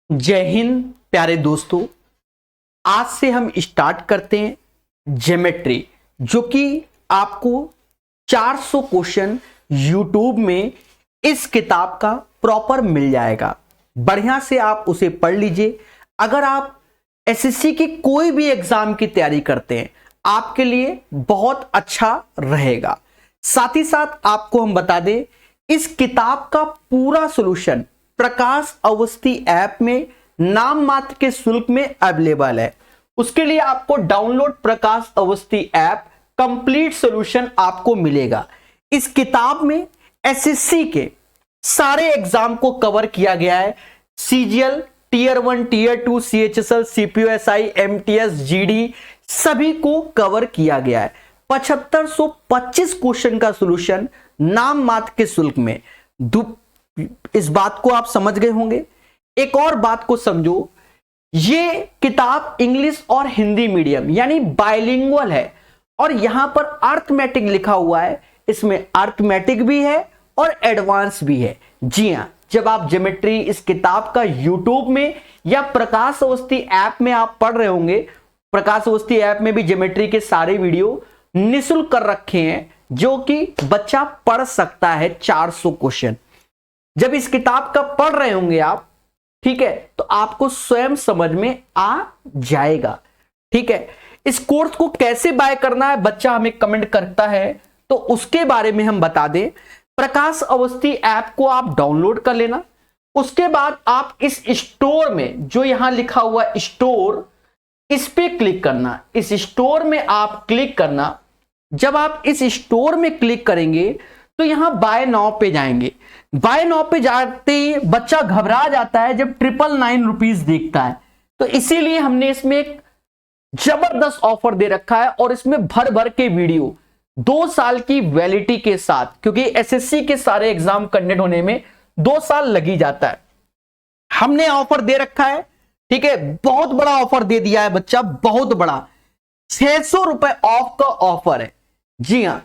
जय हिंद प्यारे दोस्तों। आज से हम स्टार्ट करते हैं ज्योमेट्री, जो कि आपको 400 क्वेश्चन यूट्यूब में इस किताब का प्रॉपर मिल जाएगा। बढ़िया से आप उसे पढ़ लीजिए। अगर आप एसएससी की कोई भी एग्जाम की तैयारी करते हैं, आपके लिए बहुत अच्छा रहेगा। साथ ही साथ आपको हम बता दें, इस किताब का पूरा सॉल्यूशन प्रकाश अवस्थी ऐप में नाम मात्र के शुल्क में अवेलेबल है। उसके लिए आपको डाउनलोड प्रकाश अवस्थी ऐप कंप्लीट सॉल्यूशन आपको मिलेगा। इस किताब में एसएससी के सारे एग्जाम को कवर किया गया है। CGL, tier 1, tier 2, CHSL, CPO SI, MTS, GD सभी को कवर किया गया है। 7525 क्वेश्चन का सॉल्यूशन नाम मात्र के शुल्क में। इस बात को आप समझ गए होंगे। एक और बात को समझो, ये किताब इंग्लिश और हिंदी मीडियम यानी बाइलिंगुअल है और यहां पर अर्थमेटिक लिखा हुआ है। इसमें अर्थमेटिक भी है और एडवांस भी है। जी हां, जब आप ज्योमेट्री इस किताब का यूट्यूब में या प्रकाश अवस्थी ऐप में आप पढ़ रहे होंगे, प्रकाश अवस्थी ऐप में भी ज्योमेट्री के सारे वीडियो निःशुल्क कर रखे हैं, जो कि बच्चा पढ़ सकता है 400 क्वेश्चन। जब इस किताब का पढ़ रहे होंगे आप, ठीक है, तो आपको स्वयं समझ में आ जाएगा। ठीक है, इस कोर्स को कैसे बाय करना है, बच्चा हमें कमेंट करता है, तो उसके बारे में हम बता दें। प्रकाश अवस्थी ऐप को आप डाउनलोड कर लेना। उसके बाद आप इस स्टोर में, जो यहां लिखा हुआ स्टोर, इस पे क्लिक करना। इस स्टोर में आप क्लिक करना। जब आप इस स्टोर में क्लिक करेंगे तो यहां बाय नाउ पे जाएंगे। बाय नाउ पे जाते ही बच्चा घबरा जाता है जब 999 रुपीज देखता है। तो इसीलिए हमने इसमें एक जबरदस्त ऑफर दे रखा है और इसमें भर भर के वीडियो 2 साल की वैलिडिटी के साथ, क्योंकि एसएससी के सारे एग्जाम कंडक्ट होने में 2 साल लग ही जाता है। हमने ऑफर दे रखा है, ठीक है, बहुत बड़ा ऑफर दे दिया है बच्चा, बहुत बड़ा। 600 रुपए ऑफ का ऑफर है। जी हां,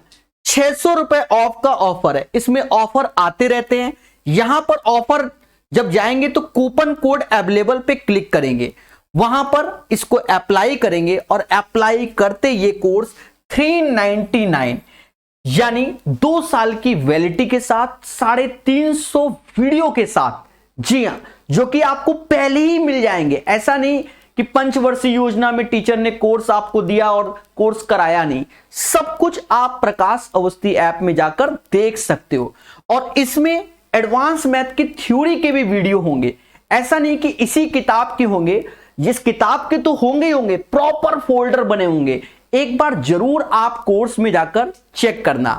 600 रुपए ऑफ का ऑफर है। इसमें ऑफर आते रहते हैं। यहां पर ऑफर जब जाएंगे तो कूपन कोड अवेलेबल पे क्लिक करेंगे, वहां पर इसको अप्लाई करेंगे और अप्लाई करते ये कोर्स 399 यानी 2 साल की वैलिडिटी के साथ 350 वीडियो के साथ। जी हां, जो कि आपको पहले ही मिल जाएंगे। ऐसा नहीं कि पंचवर्षीय योजना में टीचर ने कोर्स आपको दिया और कोर्स कराया नहीं। सब कुछ आप प्रकाश अवस्थी ऐप में जाकर देख सकते हो। और इसमें एडवांस मैथ की थ्योरी के भी वीडियो होंगे। ऐसा नहीं कि इसी किताब के होंगे, जिस किताब के तो होंगे ही होंगे, प्रॉपर फोल्डर बने होंगे। एक बार जरूर आप कोर्स में जाकर चेक करना।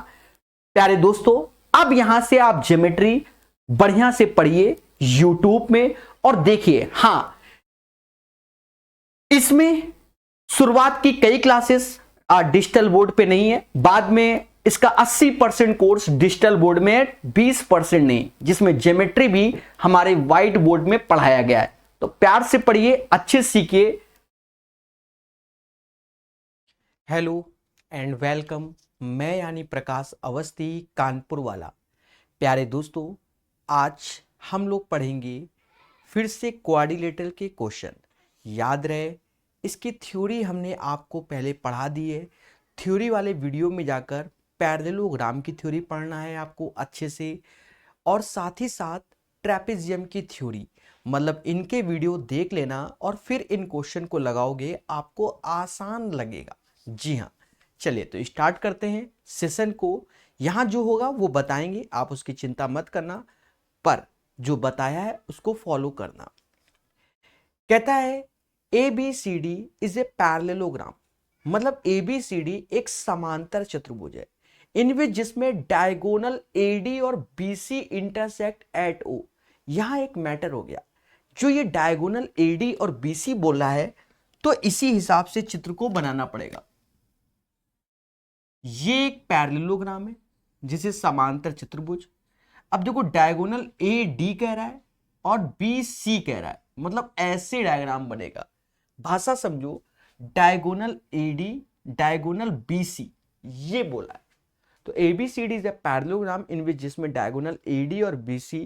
प्यारे दोस्तों, अब यहां से आप ज्योमेट्री बढ़िया से पढ़िए यूट्यूब में और देखिए। हां, इसमें शुरुआत की कई क्लासेस डिजिटल बोर्ड पे नहीं है। बाद में इसका 80% कोर्स डिजिटल बोर्ड में है, 20% नहीं, जिसमें ज्योमेट्री भी हमारे व्हाइट बोर्ड में पढ़ाया गया है। तो प्यार से पढ़िए, अच्छे सीखिए। Hello and welcome. मैं यानी प्रकाश अवस्थी, कानपुर वाला। प्यारे दोस्तों, आज हम लोग पढ़ेंगे फिर से क्वाड्रिलेटरल के क्वेश्चन। याद रहे, इसकी थ्योरी हमने आपको पहले पढ़ा दी है। थ्योरी वाले वीडियो में जाकर पैरेललोग्राम की थ्योरी पढ़ना है आपको अच्छे से, और साथ ही साथ ट्रेपेजियम की थ्योरी। मतलब इनके वीडियो देख लेना और फिर इन क्वेश्चन को लगाओगे, आपको आसान लगेगा। जी हाँ, चलिए तो स्टार्ट करते हैं सेशन को। यहाँ जो होगा वो बताएंगे, आप उसकी चिंता मत करना, पर जो बताया है उसको फॉलो करना। कहता है ABCD इज ए पैरेललोग्राम। मतलब ABCD एक समांतर चतुर्भुज है, इन विच जिसमें डायगोनल AD और BC इंटरसेक्ट एट O। यहां एक मैटर हो गया, जो ये डायगोनल AD और BC बोल रहा है, तो इसी हिसाब से चित्र को बनाना पड़ेगा। ये एक पैरेललोग्राम है जिसे समांतर चतुर्भुज। अब देखो, डायगोनल AD कह रहा है और BC कह रहा है, मतलब ऐसे डायग्राम बनेगा। भाषा समझो, डायगोनल AD, डायगोनल BC, ये बोला है। तो ABCD is a parallelogram in which जिसमें डायगोनल AD और BC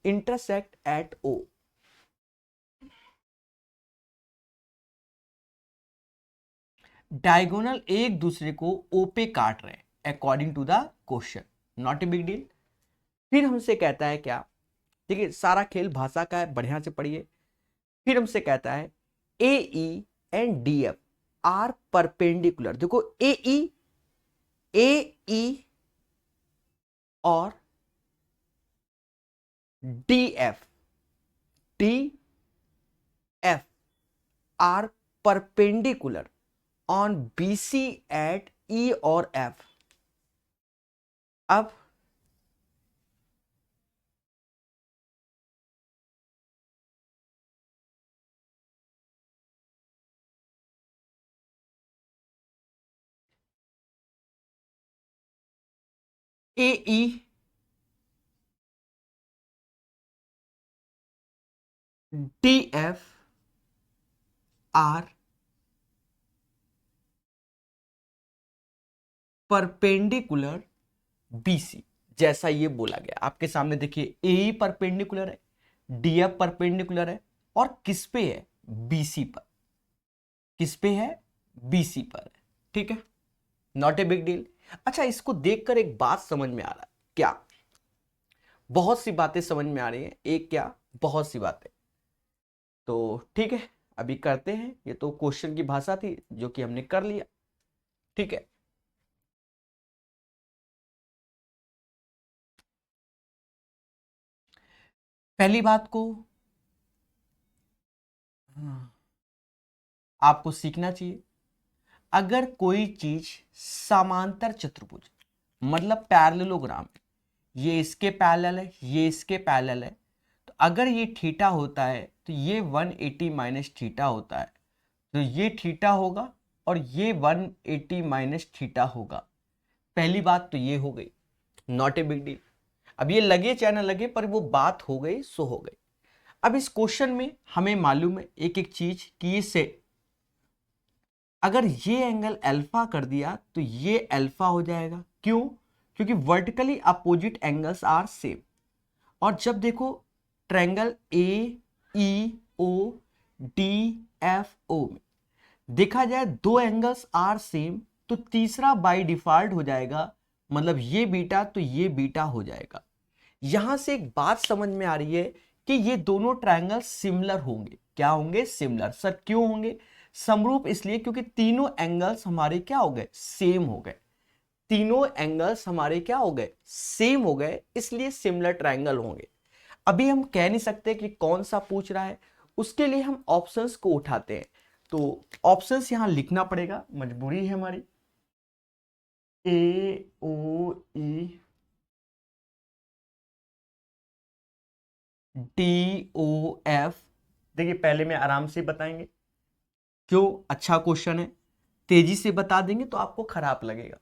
intersect at O। Diagonal एक दूसरे को ओ पे काट रहे हैं according to the question, not a big deal. फिर हमसे कहता है क्या, देखिए सारा खेल भाषा का है, बढ़िया से पढ़िए। फिर हमसे कहता है A E and D F are perpendicular. देखो ए ई और D F are perpendicular on B C at E और एफ। अब A E D F are perpendicular BC, जैसा ये बोला गया आपके सामने। देखिए ए परपेंडिकुलर है, डीएफ परपेंडिकुलर है, और किस पे है, बीसी पर। किस पे है, बीसी पर है। ठीक है, नॉट ए बिग डील। अच्छा, इसको देखकर एक बात समझ में आ रहा है क्या, बहुत सी बातें समझ में आ रही हैं, एक क्या बहुत सी बातें। तो ठीक है, अभी करते हैं। ये तो क्वेश्चन की भाषा थी जो कि हमने कर लिया। ठीक है, पहली बात को आपको सीखना चाहिए, अगर कोई चीज समांतर चतुर्भुज मतलब पैरेललोग्राम है, ये इसके पैरेलल है, ये इसके पैरेलल है, तो अगर ये थीटा होता है तो ये 180 माइनस थीटा होता है, तो ये थीटा होगा और ये 180 माइनस थीटा होगा। पहली बात तो ये हो गई, नॉट ए बिग डील। अब ये लगे चाहे ना लगे, पर वो बात हो गई सो हो गई। अब इस क्वेश्चन में हमें मालूम है एक एक चीज कि इसे अगर ये एंगल अल्फा कर दिया तो ये अल्फा हो जाएगा। क्यों? क्योंकि vertically opposite angles are same. और जब देखो triangle A E O D F O में देखा जाए दो एंगल्स आर सेम, तो तीसरा बाय डिफॉल्ट हो जाएगा, मतलब ये बीटा तो ये बीटा हो जाएगा। यहां से एक बात समझ में आ रही है कि ये दोनों ट्रायंगल सिमिलर होंगे। क्या होंगे? सिमिलर। सर क्यों होंगे? समरूप इसलिए क्योंकि तीनों एंगल्स हमारे क्या हो गए? सेम हो गए। तीनों एंगल्स हमारे क्या हो गए? सेम हो गए, इसलिए सिमिलर ट्रायंगल होंगे। अभी हम कह नहीं सकते कि कौन सा पूछ रहा है, उसके लिए हम ऑप्शंस को उठाते हैं। तो ऑप्शंस यहां लिखना पड़ेगा, मजबूरी है हमारी। ए ओ ई डी ओ एफ। देखिए पहले में आराम से बताएंगे, क्यों? अच्छा क्वेश्चन है, तेजी से बता देंगे तो आपको खराब लगेगा।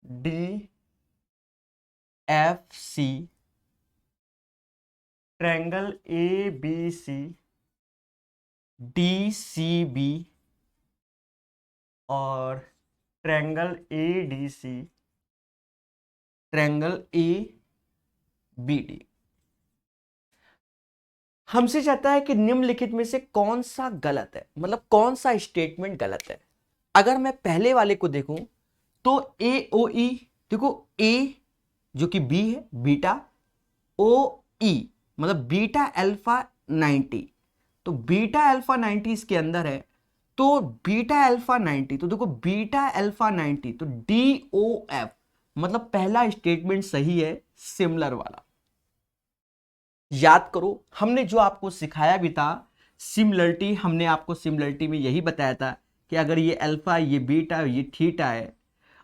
D F C, triangle A B C, D C B और triangle A D C, triangle A B D. हमसे चाहता है कि निम्नलिखित में से कौन सा गलत है, मतलब कौन सा स्टेटमेंट गलत है। अगर मैं पहले वाले को देखूं तो ए ओ ई, देखो ए जो कि बी है, बीटा, ओ ई मतलब बीटा अल्फा 90, तो बीटा अल्फा 90 इसके अंदर है, तो बीटा अल्फा 90, तो देखो बीटा अल्फा 90, तो डी ओ एफ मतलब पहला स्टेटमेंट सही है, सिमिलर वाला। याद करो हमने जो आपको सिखाया भी था सिमिलरिटी, हमने आपको सिमिलरिटी में यही बताया था कि अगर ये अल्फा, ये बीटा, ये थीटा है,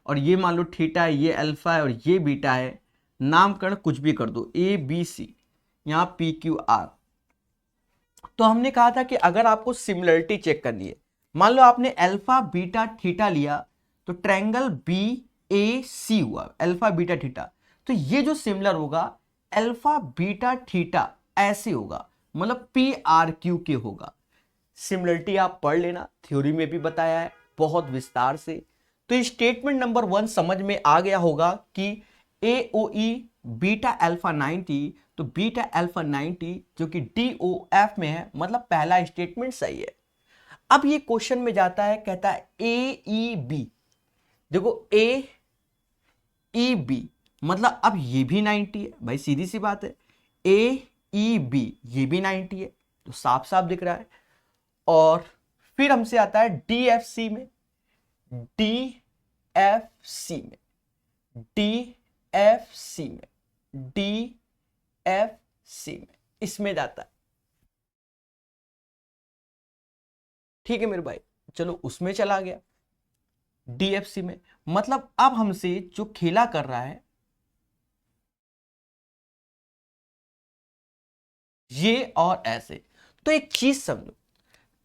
और ये मान लो थीटा है, ये अल्फा है और ये बीटा है, नामकरण कुछ भी कर दो, ए बी सी, यहां पी क्यू आर। तो हमने कहा था कि अगर आपको सिमिलरिटी चेक करनी है, मान लो आपने अल्फा बीटा थीटा लिया, तो ट्रायंगल बी ए सी हुआ, अल्फा बीटा थीटा, तो ये जो सिमिलर होगा अल्फा बीटा थीटा ऐसे होगा, मतलब पी आर क्यू के होगा। सिमिलरिटी आप पढ़ लेना, थ्योरी में भी बताया है बहुत विस्तार से। तो स्टेटमेंट नंबर 1 समझ में आ गया होगा कि ए ओ ई बीटा अल्फा 90, तो बीटा अल्फा 90 जो कि DOF में है, मतलब पहला स्टेटमेंट सही है। अब ये क्वेश्चन में जाता है, कहता है AEB। देखो AEB मतलब अब ये भी 90 है भाई, सीधी सी बात है। AEB ये भी 90 है, तो साफ साफ दिख रहा है। और फिर हमसे आता है DFC में, DFC में, DFC में, DFC में, इसमें जाता है। ठीक है मेरे भाई, चलो उसमें चला गया DFC में। मतलब अब हमसे जो खेला कर रहा है ये और ऐसे। तो एक चीज समझो,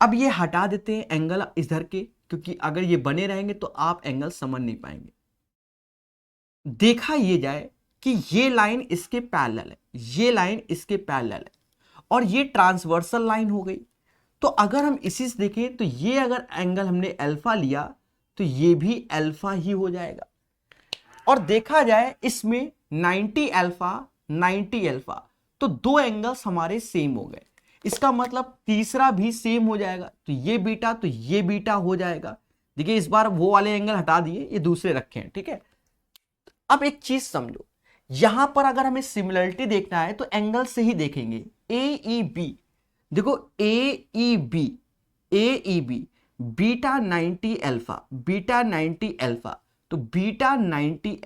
अब ये हटा देते हैं एंगल इधर के, क्योंकि अगर ये बने रहेंगे तो आप एंगल समझ नहीं पाएंगे। देखा ये जाए कि ये लाइन इसके पैरेलल है, ये लाइन इसके पैरेलल है, और ये ट्रांसवर्सल लाइन हो गई। तो अगर हम इसी से देखें तो ये अगर एंगल हमने अल्फा लिया तो ये भी अल्फा ही हो जाएगा। और देखा जाए इसमें 90 अल्फा 90 अल्फा, तो दो एंगल्स हमारे सेम हो गए। इसका मतलब तीसरा भी सेम हो जाएगा, तो ये बीटा हो जाएगा। देखिए इस बार वो वाले एंगल हटा दिए, ये दूसरे रखे हैं, ठीक है। अब एक चीज समझो, यहां पर अगर हमें सिमिलरिटी देखना है तो एंगल से ही देखेंगे। AEB, देखो AEB beta 90 alpha, beta 90 alpha, तो बीटा 90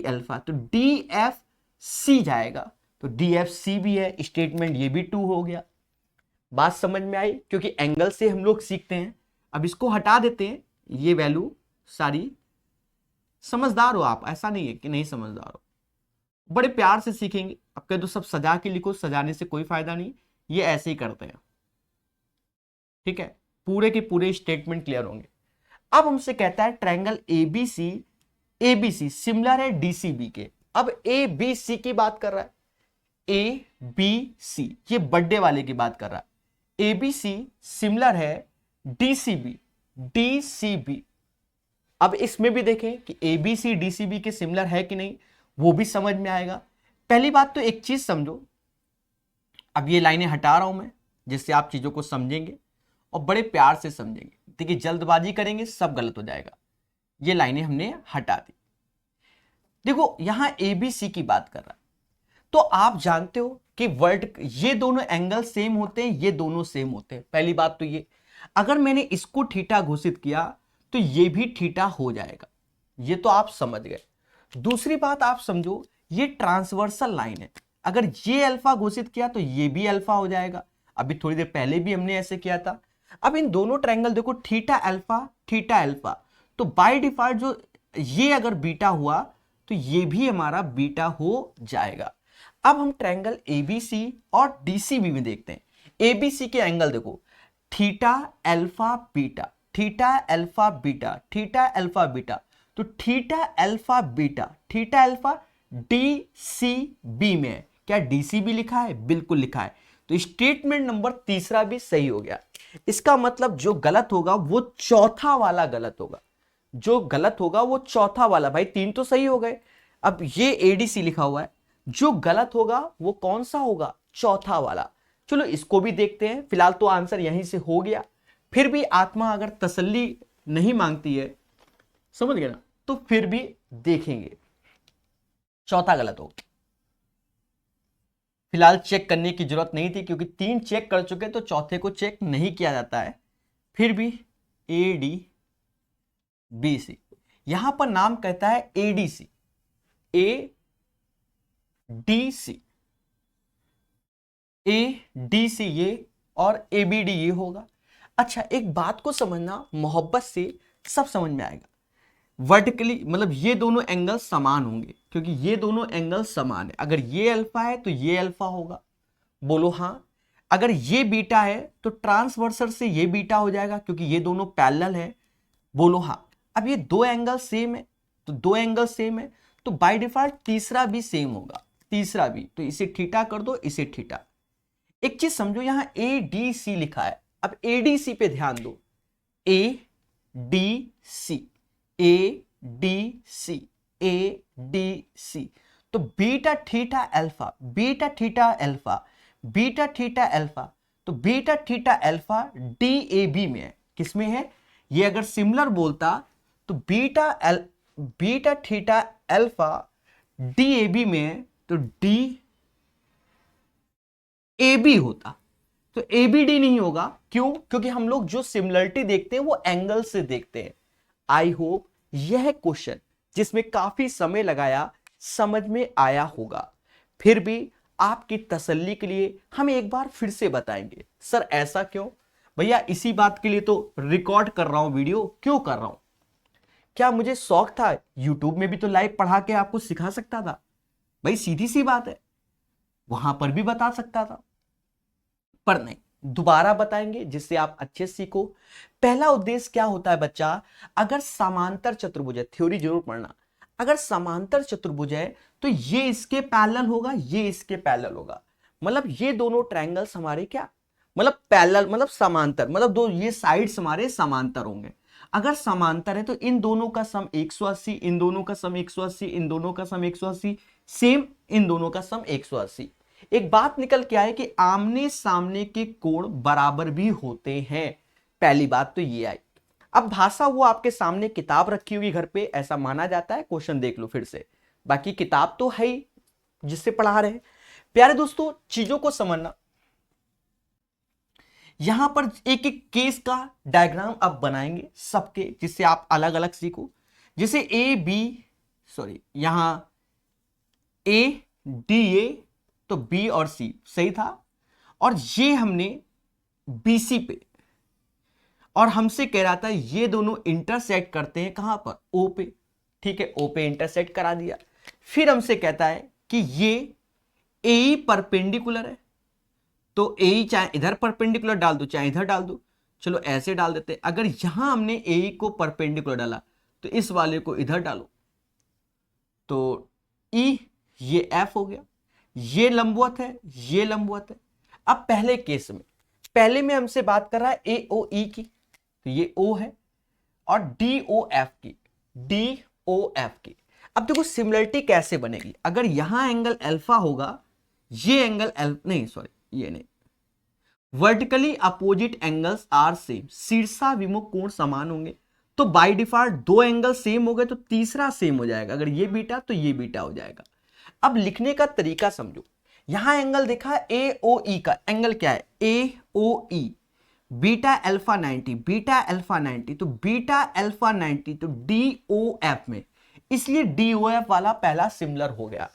अल्फा तो DFC जाएगा। तो DFC भी है, स्टेटमेंट ये भी 2 हो गया। बात समझ में आई, क्योंकि एंगल से हम लोग सीखते हैं। अब इसको हटा देते हैं, ये वैल्यू सारी। समझदार हो आप, ऐसा नहीं है कि नहीं समझदार हो, बड़े प्यार से सीखेंगे। अब कह दो सब सजा के लिखो, सजाने से कोई फायदा नहीं, ये ऐसे ही करते हैं, ठीक है। पूरे के पूरे स्टेटमेंट क्लियर होंगे। अब हमसे कहता है ट्रायंगल ABC सिमिलर है DCB के। अब ABC की बात कर रहा है, ABC ये बर्थडे वाले की बात कर रहा है। ABC सिमिलर है DCB। अब इसमें भी देखें कि ABC DCB के सिमिलर है कि नहीं, वो भी समझ में आएगा। पहली बात तो एक चीज समझो, अब ये लाइनें हटा रहा हूं मैं, जिससे आप चीजों को समझेंगे और बड़े प्यार से समझेंगे। देखिए जल्दबाजी करेंगे सब गलत हो जाएगा। ये लाइनें हमने हटा दी। देखो यहां ABC की बात कर रहा है, तो आप जानते हो कि ये दोनों एंगल सेम होते हैं, ये दोनों सेम होते हैं। पहली बात तो ये, अगर मैंने इसको थीटा घोषित किया तो ये भी थीटा हो जाएगा, ये तो आप समझ गए। दूसरी बात आप समझो, ये ट्रांसवर्सल लाइन है, अगर ये अल्फा घोषित किया तो ये भी अल्फा हो जाएगा। अभी थोड़ी देर पहले भी हमने ऐसे किया था। अब इन दोनों ट्रायंगल देखो, थीटा अल्फा, तो बाय डिफॉल्ट जो ये अगर बीटा हुआ तो ये भी हमारा बीटा हो जाएगा। अब हम ट्रायंगल ABC और DCB में देखते हैं। ABC के एंगल देखो, थीटा अल्फा बीटा, तो थीटा अल्फा DCB में है। क्या DCB लिखा है? बिल्कुल लिखा है। तो स्टेटमेंट नंबर तीसरा भी सही हो गया। इसका मतलब जो गलत होगा वो चौथा वाला गलत होगा, भाई 3 तो सही हो गए। अब ये ADC लिखा हुआ है, जो गलत होगा वो कौन सा होगा? चौथा वाला। चलो इसको भी देखते हैं। फिलहाल तो आंसर यहीं से हो गया, फिर भी आत्मा अगर तसल्ली नहीं मांगती है, समझ गए ना, तो फिर भी देखेंगे। चौथा गलत होगा। फिलहाल चेक करने की जरूरत नहीं थी, क्योंकि 3 चेक कर चुके, तो चौथे को चेक नहीं किया जाता है। फिर भी ADBC, यहां पर नाम कहता है ADC ये और ABD ये होगा। अच्छा एक बात को समझना, मोहब्बत से सब समझ में आएगा। वर्टिकली मतलब ये दोनों एंगल समान होंगे, क्योंकि ये दोनों एंगल समान है। अगर ये अल्फा है तो ये अल्फा होगा, बोलो हाँ। अगर ये बीटा है तो ट्रांसवर्सल से ये बीटा हो जाएगा, क्योंकि ये दोनों पैरेलल है, बोलो हाँ। अब ये दो एंगल सेम है, तो बाय डिफॉल्ट तीसरा भी सेम होगा, तो इसे थीटा कर दो, इसे थीटा। एक चीज समझो, यहां ADC लिखा है। अब ADC पे ध्यान दो, ADC, तो beta theta alpha, beta theta alpha, beta theta alpha, तो बीटा थीटा अल्फा DAB में है। किसमें है? ये अगर सिमिलर बोलता तो बीटा थीटा अल्फा DAB में है तो DAB होता, तो ABD नहीं होगा। क्यों? क्योंकि हम लोग जो सिमिलरिटी देखते हैं वो एंगल से देखते हैं। आई होप यह क्वेश्चन जिसमें काफी समय लगाया समझ में आया होगा। फिर भी आपकी तसल्ली के लिए हम एक बार फिर से बताएंगे। सर ऐसा क्यों? भैया इसी बात के लिए तो रिकॉर्ड कर रहा हूं, वीडियो क्यों कर रहा हूं? क्या मुझे शौक था? यूट्यूब में भी तो लाइव पढ़ा के आपको सिखा सकता था भाई, सीधी सी बात है, वहां पर भी बता सकता था, पर नहीं, दोबारा बताएंगे जिससे आप अच्छे सीखो। पहला उद्देश्य क्या होता है बच्चा? अगर समांतर चतुर्भुज है, थ्योरी जरूर पढ़ना, अगर समांतर चतुर्भुज है तो ये इसके पैरेलल होगा, ये इसके पैरेलल होगा, मतलब ये दोनों ट्रायंगल्स हमारे क्या, मतलब पैरेलल, मतलब समांतर, मतलब दो ये साइड्स हमारे समांतर होंगे। अगर समांतर है तो इन दोनों का सम 180, इन दोनों का सम 180, इन दोनों का सम 180, सेम इन दोनों का सम 180। एक बात निकल के आए कि आमने सामने के कोण बराबर भी होते हैं। पहली बात तो ये आई। अब भाषा वो आपके सामने किताब रखी हुई घर पे, ऐसा माना जाता है, क्वेश्चन देख लो फिर से, बाकी किताब तो है ही जिससे पढ़ा रहे हैं। प्यारे दोस्तों चीजों को समझना, यहां पर एक एक केस का डायग्राम अब बनाएंगे सबके, जिससे आप अलग अलग सीखो। जैसे यहां ADA तो B और C सही था, और ये हमने BC पे, और हमसे कह रहा था ये दोनों इंटरसेक्ट करते हैं कहां पर? O पे। ठीक है, O पे इंटरसेक्ट करा दिया। फिर हमसे कहता है कि ये AE परपेंडिकुलर है, तो AE चाहे इधर परपेंडिकुलर डाल दो चाहे इधर डाल दो, चलो ऐसे डाल देते हैं। अगर यहां हमने AE को परपेंडिकुलर डाला तो इस वाले को इधर डालो, तो E ये F हो गया, ये लंबवत है, ये लंबवत है। अब पहले केस में, पहले में हमसे बात कर रहा है AOE की, तो ये O है, और DOF की, DOF की। अब देखो सिमिलरिटी कैसे बनेगी, अगर यहां एंगल अल्फा होगा, ये एंगल नहीं सॉरी ये नहीं, vertically opposite angles are same, शीर्षाभिमुख कोण समान होंगे, तो बाय डिफॉल्ट दो एंगल सेम हो गए तो तीसरा सेम हो जाएगा, अगर ये बीटा तो ये बीटा हो जाएगा। अब लिखने का तरीका समझो, यहां एंगल देखा AOE का एंगल क्या है? AOE beta alpha 90, beta alpha 90, तो बीटा अल्फा 90 तो DOF में, इसलिए DOF वाला पहला सिमिलर हो गया,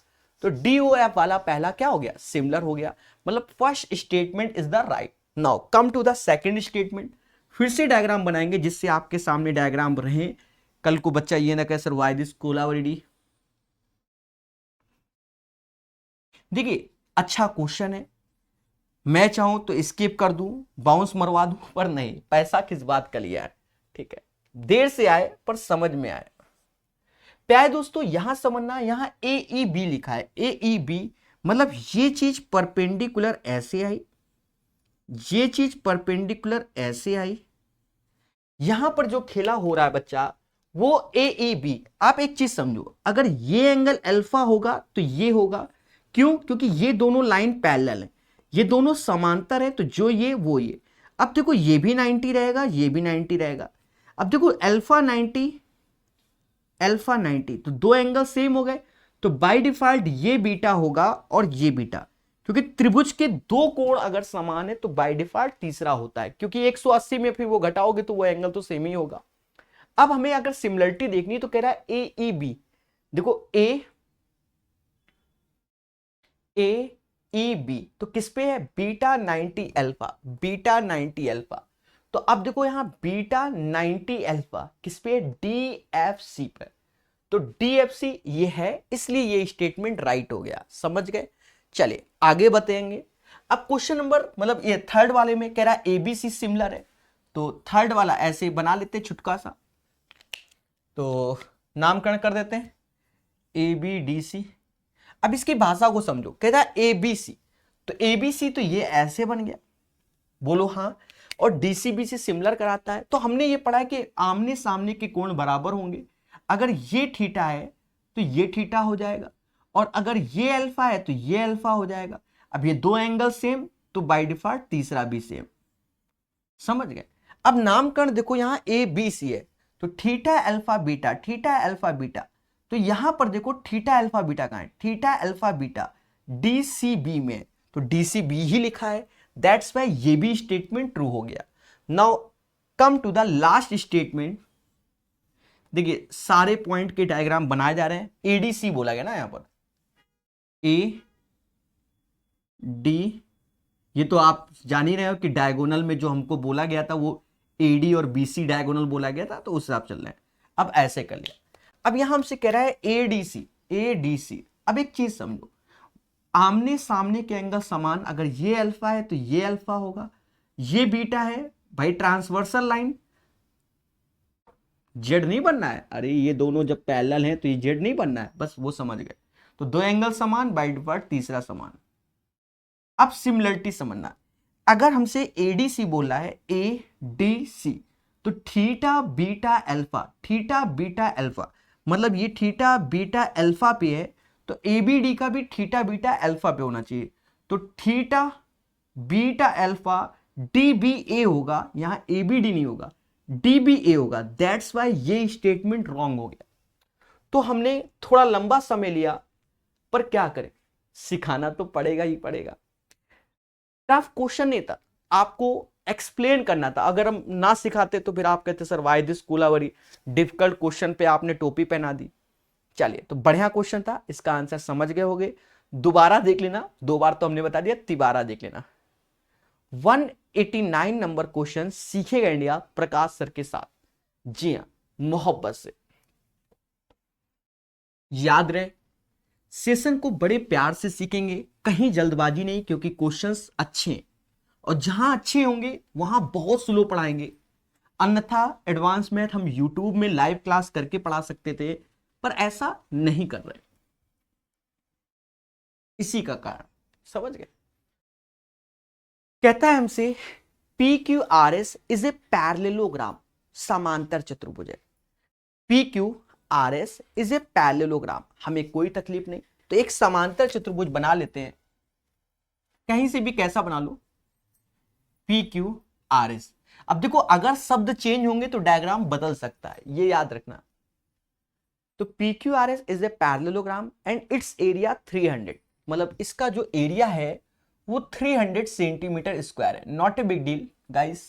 तो DOF वाला पहला क्या हो गया? सिमिलर हो गया, मतलब first statement is the right. Now come to the second statement, फिर से डायग्राम बनाएंगे जिससे आपके सामने डायग्राम रहे, कल को बच्चा ये ना कहे सर वाई दिस कोलावरी। देखिए अच्छा क्वेश्चन है, मैं चाहूं तो स्किप कर दूं, बाउंस मरवा दूं, पर नहीं, पैसा किस बात का लिया है, ठीक है, देर से आए पर समझ में आए। प्यारे दोस्तों यहां समझना, यहां AEB लिखा है, AEB मतलब ये चीज परपेंडिकुलर ऐसे आई, ये चीज परपेंडिकुलर ऐसे आई, यहां पर जो खेला हो रहा है बच्चा वो AEB। आप एक चीज समझो, अगर ये एंगल अल्फा होगा तो ये होगा, क्यों? क्योंकि ये दोनों लाइन पैरेलल है, ये दोनों समांतर है, तो जो ये वो ये। अब देखो ये भी 90 रहेगा, ये भी 90 रहेगा। अब देखो अल्फा 90 अल्फा 90, तो दो एंगल सेम हो गए, तो बाय डिफॉल्ट ये बीटा होगा और ये बीटा, क्योंकि त्रिभुज के दो कोण अगर समान है तो बाय डिफॉल्ट तीसरा होता है, क्योंकि 180 में फिर वो घटाओगे तो वो एंगल तो सेम ही होगा। अब हमें अगर सिमिलरिटी देखनी तो कह रहा है AEB, देखो AEB तो किस पे है? Beta 90 alpha, beta 90 alpha. तो अब देखो यहां बीटा 90 अल्फा किस पे? DFC पे, तो DFC ये है, इसलिए ये स्टेटमेंट राइट हो गया, समझ गए? चलिए आगे बताएंगे। अब क्वेश्चन नंबर मतलब ये थर्ड वाले में कह रहा है ABC सिमिलर है, तो थर्ड वाला ऐसे बना लेते हैं छुटका सा, तो नामकरण कर देते हैं ABDC। अब इसकी भाषा को समझो, कहता है ABC, तो ABC तो ये ऐसे बन गया, बोलो हाँ, और DCBC सिमिलर कराता है। तो हमने ये पढ़ा है कि आमने सामने के कोण बराबर होंगे, अगर ये थीटा है तो ये थीटा हो जाएगा, और अगर ये अल्फा है तो ये अल्फा हो जाएगा। अब ये दो एंगल सेम तो बाय डिफॉल्ट तीसरा भी सेम। समझ गए। अब नामकरण देखो यहां ए बी सी है तो theta alpha beta, theta alpha beta, तो यहां पर देखो थीटा अल्फा बीटा कहां है, थीटा अल्फा बीटा डीसीबी में, तो डीसीबी ही लिखा है, दैट्स वाई ये भी स्टेटमेंट ट्रू हो गया। Now come to the last statement. देखिए सारे पॉइंट के डायग्राम बनाए जा रहे हैं, एडीसी बोला गया ना यहां पर, ए डी, ये तो आप जान ही रहे हो कि डायगोनल में जो हमको बोला गया था वो एडी और बीसी डायगोनल बोला गया था, तो उस हिसाब चल रहे हैं। अब ऐसे कर लिया। अब यहां हमसे कह रहा है एडीसी, एडीसी। अब एक चीज समझो, आमने सामने के एंगल समान, अगर ये अल्फा है तो ये अल्फा होगा, ये बीटा है भाई, ट्रांसवर्सल लाइन जेड नहीं बनना है। अरे ये दोनों जब पैरेलल हैं तो ये जेड नहीं बनना है, बस वो समझ गए। तो दो एंगल समान, बाय डिफॉल्ट तीसरा समान। अब सिमिलरिटी समझना, अगर हमसे एडीसी बोला है एडीसी तो theta beta alpha, theta beta alpha, मतलब ये थीटा बीटा अल्फा पे है तो एबीडी का भी थीटा बीटा अल्फा पे होना चाहिए। तो थीटा बीटा अल्फा डीबीए होगा, यहां एबीडी नहीं होगा, डीबीए होगा। दैट्स वाई ये स्टेटमेंट रॉन्ग हो गया। तो हमने थोड़ा लंबा समय लिया, पर क्या करें, सिखाना तो पड़ेगा ही पड़ेगा। टफ क्वेश्चन नहीं था, आपको एक्सप्लेन करना था। अगर हम ना सिखाते तो फिर आप कहते sir why this kolaveri, difficult question पे आपने टोपी पहना दी। चलिए, तो बढ़िया क्वेश्चन था, इसका आंसर समझ गए होगे। दोबारा देख लेना, दो बार तो हमने बता दिया, तिबारा देख लेना। 189 नंबर क्वेश्चन सीखेगा इंडिया प्रकाश सर के साथ। जी हां, मोहब्बत से याद रहे, सेशन को बड़े प्यार से सीखेंगे, कहीं जल्दबाजी नहीं, क्योंकि क्वेश्चंस अच्छे हैं और जहां अच्छे होंगे वहां बहुत स्लो पढ़ाएंगे। अन्यथा एडवांस मैथ हम यूट्यूब में लाइव क्लास करके पढ़ा सकते थे, पर ऐसा नहीं कर रहे, इसी का कारण। समझ गए। कहता है हमसे P Q R S is a parallelogram, समांतर चतुर्भुज है। P Q R S is a parallelogram, हमें कोई तकलीफ नहीं, तो एक समांतर चतुर्भुज बना लेते हैं, कहीं से भी कैसा बना लो, पी क्यू आर एस। अब देखो अगर शब्द चेंज होंगे तो डायग्राम बदल सकता है, ये याद रखना। तो P Q R S is a parallelogram and its area 300, मतलब इसका जो एरिया है वो 300 सेंटीमीटर स्क्वायर है। Not a big deal guys.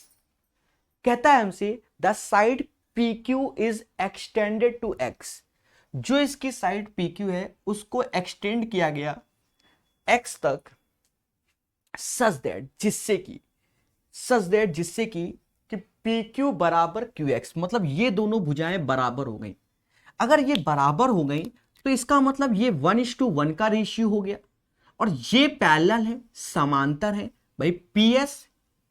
कहता है हमसे the side PQ is extended to X, जो इसकी साइड PQ है उसको एक्सटेंड किया गया X तक, सच दैट जिससे कि PQ बराबर QX, मतलब ये दोनों भुजाएं बराबर हो गई। अगर ये बराबर हो गई तो इसका मतलब ये 1:1 का रेशियो हो गया, और ये पैरेलल है, समांतर है भाई, PS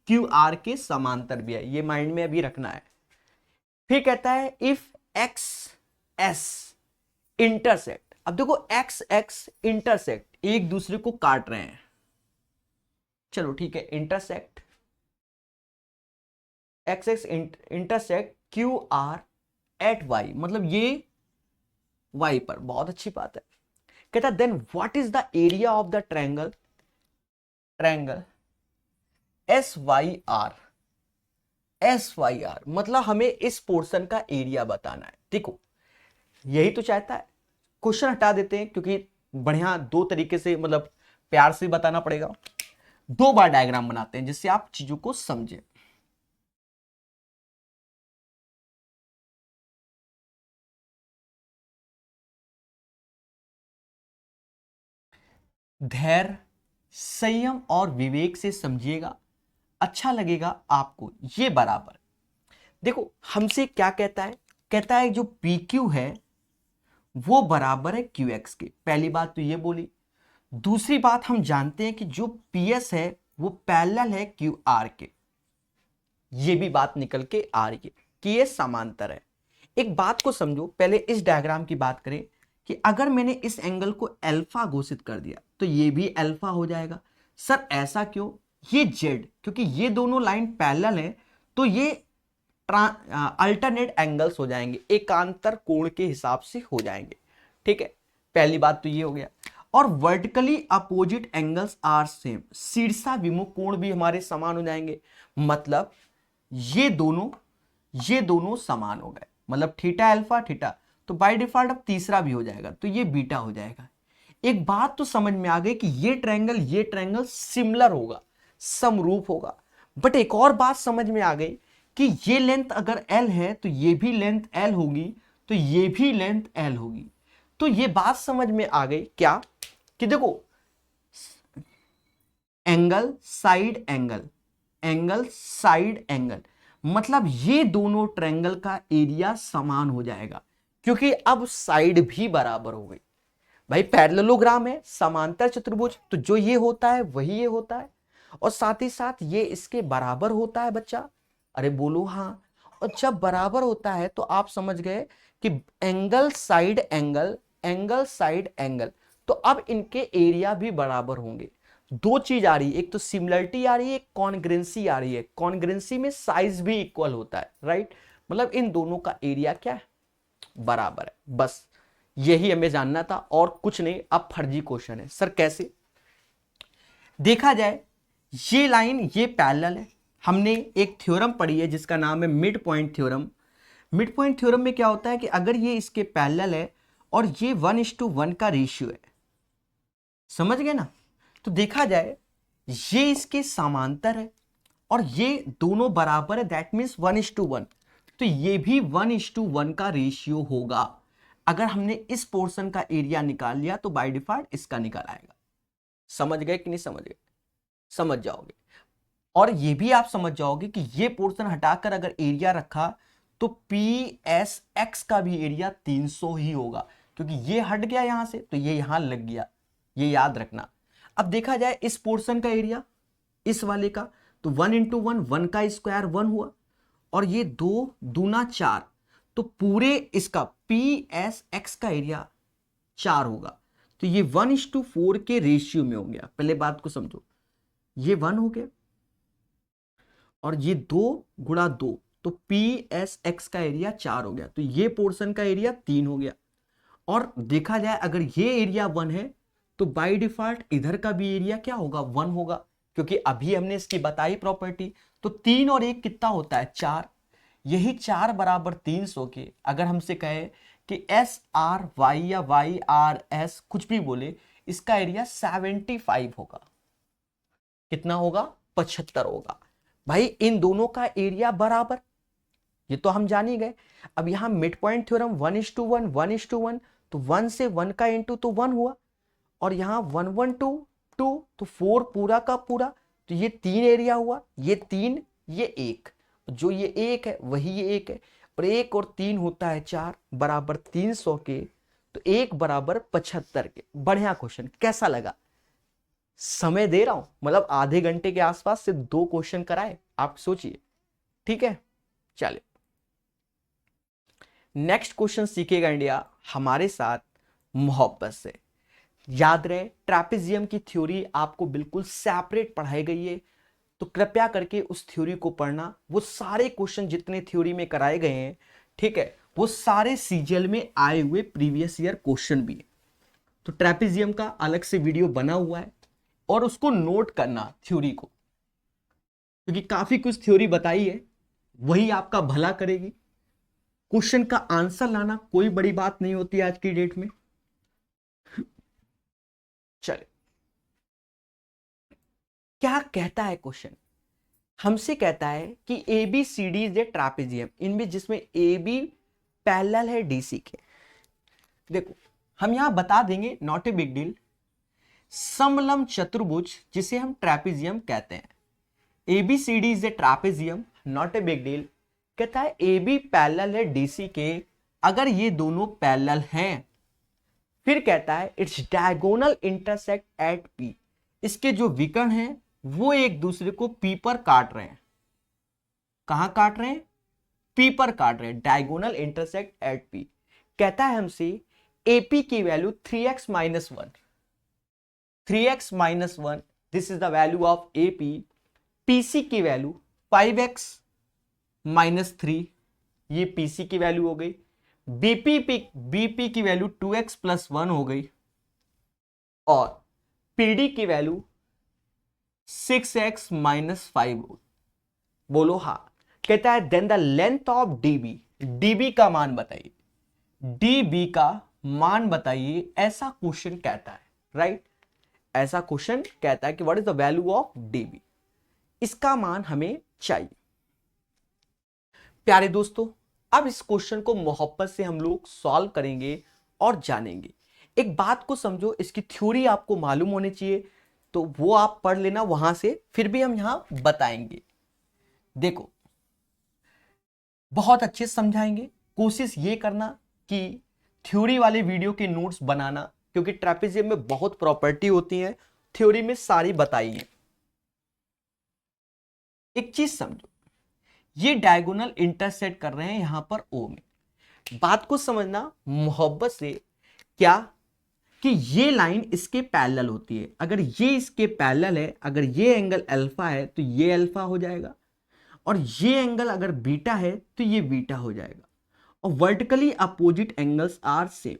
QR के समांतर भी है, ये माइंड में अभी रखना है। फिर कहता है इफ एक्स एस इंटरसेक्ट, अब देखो एक्स एक्स इंटरसेक्ट एक दूसरे को काट रहे हैं, चलो ठीक है, intersect X X intersect Q R at Y, मतलब ये वाई पर, बहुत अच्छी बात है। कहता है then what is the area of the triangle SYR, मतलब हमें इस पोर्शन का एरिया बताना है। देखो यही तो चाहता है। क्वेश्चन हटा देते हैं क्योंकि बढ़िया दो तरीके से, मतलब प्यार से बताना पड़ेगा। दो बार डायग्राम बनाते हैं जिससे आप चीजों को समझें। धैर्य, संयम और विवेक से समझिएगा, अच्छा लगेगा आपको। ये बराबर, देखो हमसे क्या कहता है, कहता है जो PQ है वो बराबर है QX के। पहली बात तो ये बोली। दूसरी बात हम जानते हैं कि जो PS है वो पैरेलल है QR के, ये भी बात निकल के आ रही है कि ये समांतर है। एक बात को समझो, पहले इस डायग्राम की बात करें कि अगर मैंने इस एंगल को अल्फा घोषित कर दिया तो ये भी अल्फा हो जाएगा। सर ऐसा क्यों, ये जेड, क्योंकि ये दोनों लाइन पैरेलल है तो ये अल्टरनेट एंगल्स हो जाएंगे, एकांतर कोण के हिसाब से हो जाएंगे। ठीक है, पहली बात तो ये हो गया। और vertically opposite angles are same, शीर्षाभिमुख कोण भी हमारे समान हो जाएंगे, मतलब ये दोनों समान हो गए, मतलब थीटा अल्फा थीटा, तो बाय डिफॉल्ट अब तीसरा भी हो जाएगा, तो ये बीटा हो जाएगा। एक बात तो समझ में आ गई कि ये ट्रायंगल सिमिलर होगा, समरूप होगा। बट एक और बात समझ में आ गई कि ये लेंथ अगर L है तो ये भी लेंथ L होगी, तो ये भी लेंथ L होगी। तो ये बात समझ में आ गई क्या कि देखो एंगल साइड एंगल, मतलब ये दोनों ट्रायंगल का एरिया समान हो जाएगा, क्योंकि अब साइड भी बराबर हो गई। भाई पैरेललोग्राम है, समांतर चतुर्भुज, तो जो ये होता है वही ये होता है, और साथ ही साथ ये इसके बराबर होता है बच्चा। अरे बोलो हाँ। और जब बराबर होता है तो आप समझ गए कि एंगल साइड एंगल, तो अब इनके एरिया भी बराबर होंगे। दो चीज आ रही है, एक तो सिमिलरिटी आ रही है, एक कॉन्ग्रुएंसी आ रही है। कॉन्ग्रुएंसी में साइज भी इक्वल होता है, राइट, मतलब इन दोनों का एरिया क्या है, बराबर है। बस यही हमें जानना था और कुछ नहीं। अब फर्जी क्वेश्चन है सर, कैसे देखा जाए, ये लाइन ये पैरेलल है। हमने एक थ्योरम पढ़ी है जिसका नाम है mid point theorem. Mid point theorem में क्या होता है कि अगर ये इसके पैरेलल है और ये 1:1 का रेशियो है, समझ गए ना, तो देखा जाए ये इसके समांतर है और ये दोनों बराबर है, दैट मीन्स 1:1, तो ये भी 1:1 का रेशियो होगा। अगर हमने इस पोर्शन का एरिया निकाल लिया तो बाय डिफॉल्ट इसका निकल आएगा। समझ गए कि नहीं समझ गए, समझ जाओगे। और ये भी आप समझ जाओगे कि ये पोर्शन हटाकर अगर एरिया रखा तो PSX का भी एरिया 300 ही होगा, क्योंकि ये हट गया यहां से तो ये यहां लग गया, ये याद रखना। अब देखा जाए इस पोर्शन का एरिया इस वाले का, तो 1:1, 1 का स्क्वायर 1 हुआ, और ये 2 दूना 4, तो पूरे इसका PSX का एरिया 4 होगा। तो ये 1:4 के रेशियो में हो गया। पहले बात को समझो, ये 1 हो गया और ये 2 गुणा 2, तो PSX का एरिया 4 हो गया, तो ये पोर्शन का एरिया 3 हो गया। और देखा जाए अगर ये एरिया 1 है तो बाय डिफॉल्ट इधर का भी एरिया क्या होगा, 1 होगा, क्योंकि अभी हमने इसकी बताई प्रॉपर्टी। तो 3 और 1 कितना होता है, 4। यही 4 बराबर 300 के अगर हमसे कहे कि SRY या YRS कुछ भी बोले, इसका एरिया 75 होगा। कितना होगा, 75 होगा। भाई इन दोनों का एरिया बराबर, ये तो हम जान ही गए। अब यहां मिड पॉइंट थ्योरम 1:1, 1:1, तो 1 से 1 का इंटू तो 1 हुआ, और यहां 1 1 2 2, तो 4 पूरा का पूरा, तो ये 3 एरिया हुआ, ये 3 ये 1, जो ये 1 है वही ये 1 है, और 1 और 3 होता है 4 बराबर 300 के, तो 1 बराबर 75 के। बढ़िया क्वेश्चन, कैसा लगा, समय दे रहा हूं, मतलब आधे घंटे के आसपास से 2 क्वेश्चन कराए, आप सोचिए, ठीक है। चलिए नेक्स्ट क्वेश्चन सीखेगा इंडिया हमारे साथ मोहब्बत से। याद रहे ट्रेपेजियम की थ्योरी आपको बिल्कुल सेपरेट पढ़ाई गई है, तो कृपया करके उस थ्योरी को पढ़ना। वो सारे क्वेश्चन जितने थ्योरी में कराए गए हैं, ठीक है, वो सारे सीजीएल में आए हुए प्रीवियस ईयर क्वेश्चन भी है। तो ट्रेपेजियम का अलग से वीडियो बना हुआ है और उसको नोट करना थ्योरी को, क्योंकि काफी कुछ थ्योरी बताई है, वही आपका भला करेगी। क्वेश्चन का आंसर लाना कोई बड़ी बात नहीं होती आज की डेट में। चले, क्या कहता है क्वेश्चन, हमसे कहता है कि ABCD इज ए ट्रेपेजियम, इनमें जिसमें AB पैरेलल है DC के। देखो हम यहां बता देंगे, नॉट ए बिग डील। समलंब चतुर्भुज जिसे हम ट्रेपेजियम कहते हैं, ABCD is A trapezium, not a big deal. कहता है AB पैरेलल है DC के, अगर ये दोनों पैरेलल हैं, फिर कहता है its diagonal intersect at P, इसके जो विकर्ण हैं वो एक दूसरे को P पर काट रहे हैं। कहां काट रहे हैं, P पर काट रहे हैं, डायगोनल इंटरसेक्ट एट P। कहता है हमसे AP की value 3x minus 1, 3x minus 1, this is the value of AP। PC की वैल्यू 5x माइनस 3, ये PC की वैल्यू हो गई। बीपी की वैल्यू 2x प्लस 1 हो गई और पीडी की वैल्यू 6x माइनस 5 हो। बोलो हाँ। कहता है then the length of DB, DB का मान बताइए, डीबी का मान बताइए, ऐसा क्वेश्चन कहता है, राइट। ऐसा क्वेश्चन कहता है कि what is the value of dB, इसका मान हमें चाहिए। प्यारे दोस्तों, अब इस क्वेश्चन को मोहब्बत से हम लोग सॉल्व करेंगे और जानेंगे। एक बात को समझो, इसकी थ्योरी आपको मालूम होनी चाहिए, तो वो आप पढ़ लेना वहां से, फिर भी हम यहां बताएंगे। देखो, बहुत अच्छे से समझाएंगे। कोशिश ये करना कि थ्योरी वाले वीडियो के नोट्स बनाना, क्योंकि ट्रेपेजियम में बहुत प्रॉपर्टी होती है, थ्योरी में सारी बताई है। एक चीज समझो, ये डायगोनल इंटरसेक्ट कर रहे हैं यहां पर ओ में। बात को समझना मोहब्बत से, क्या कि ये लाइन इसके पैरेलल होती है। अगर ये इसके पैरेलल है, अगर ये एंगल अल्फा है तो ये अल्फा हो जाएगा, और ये एंगल अगर बीटा है तो ये बीटा हो जाएगा। और vertically opposite angles are same,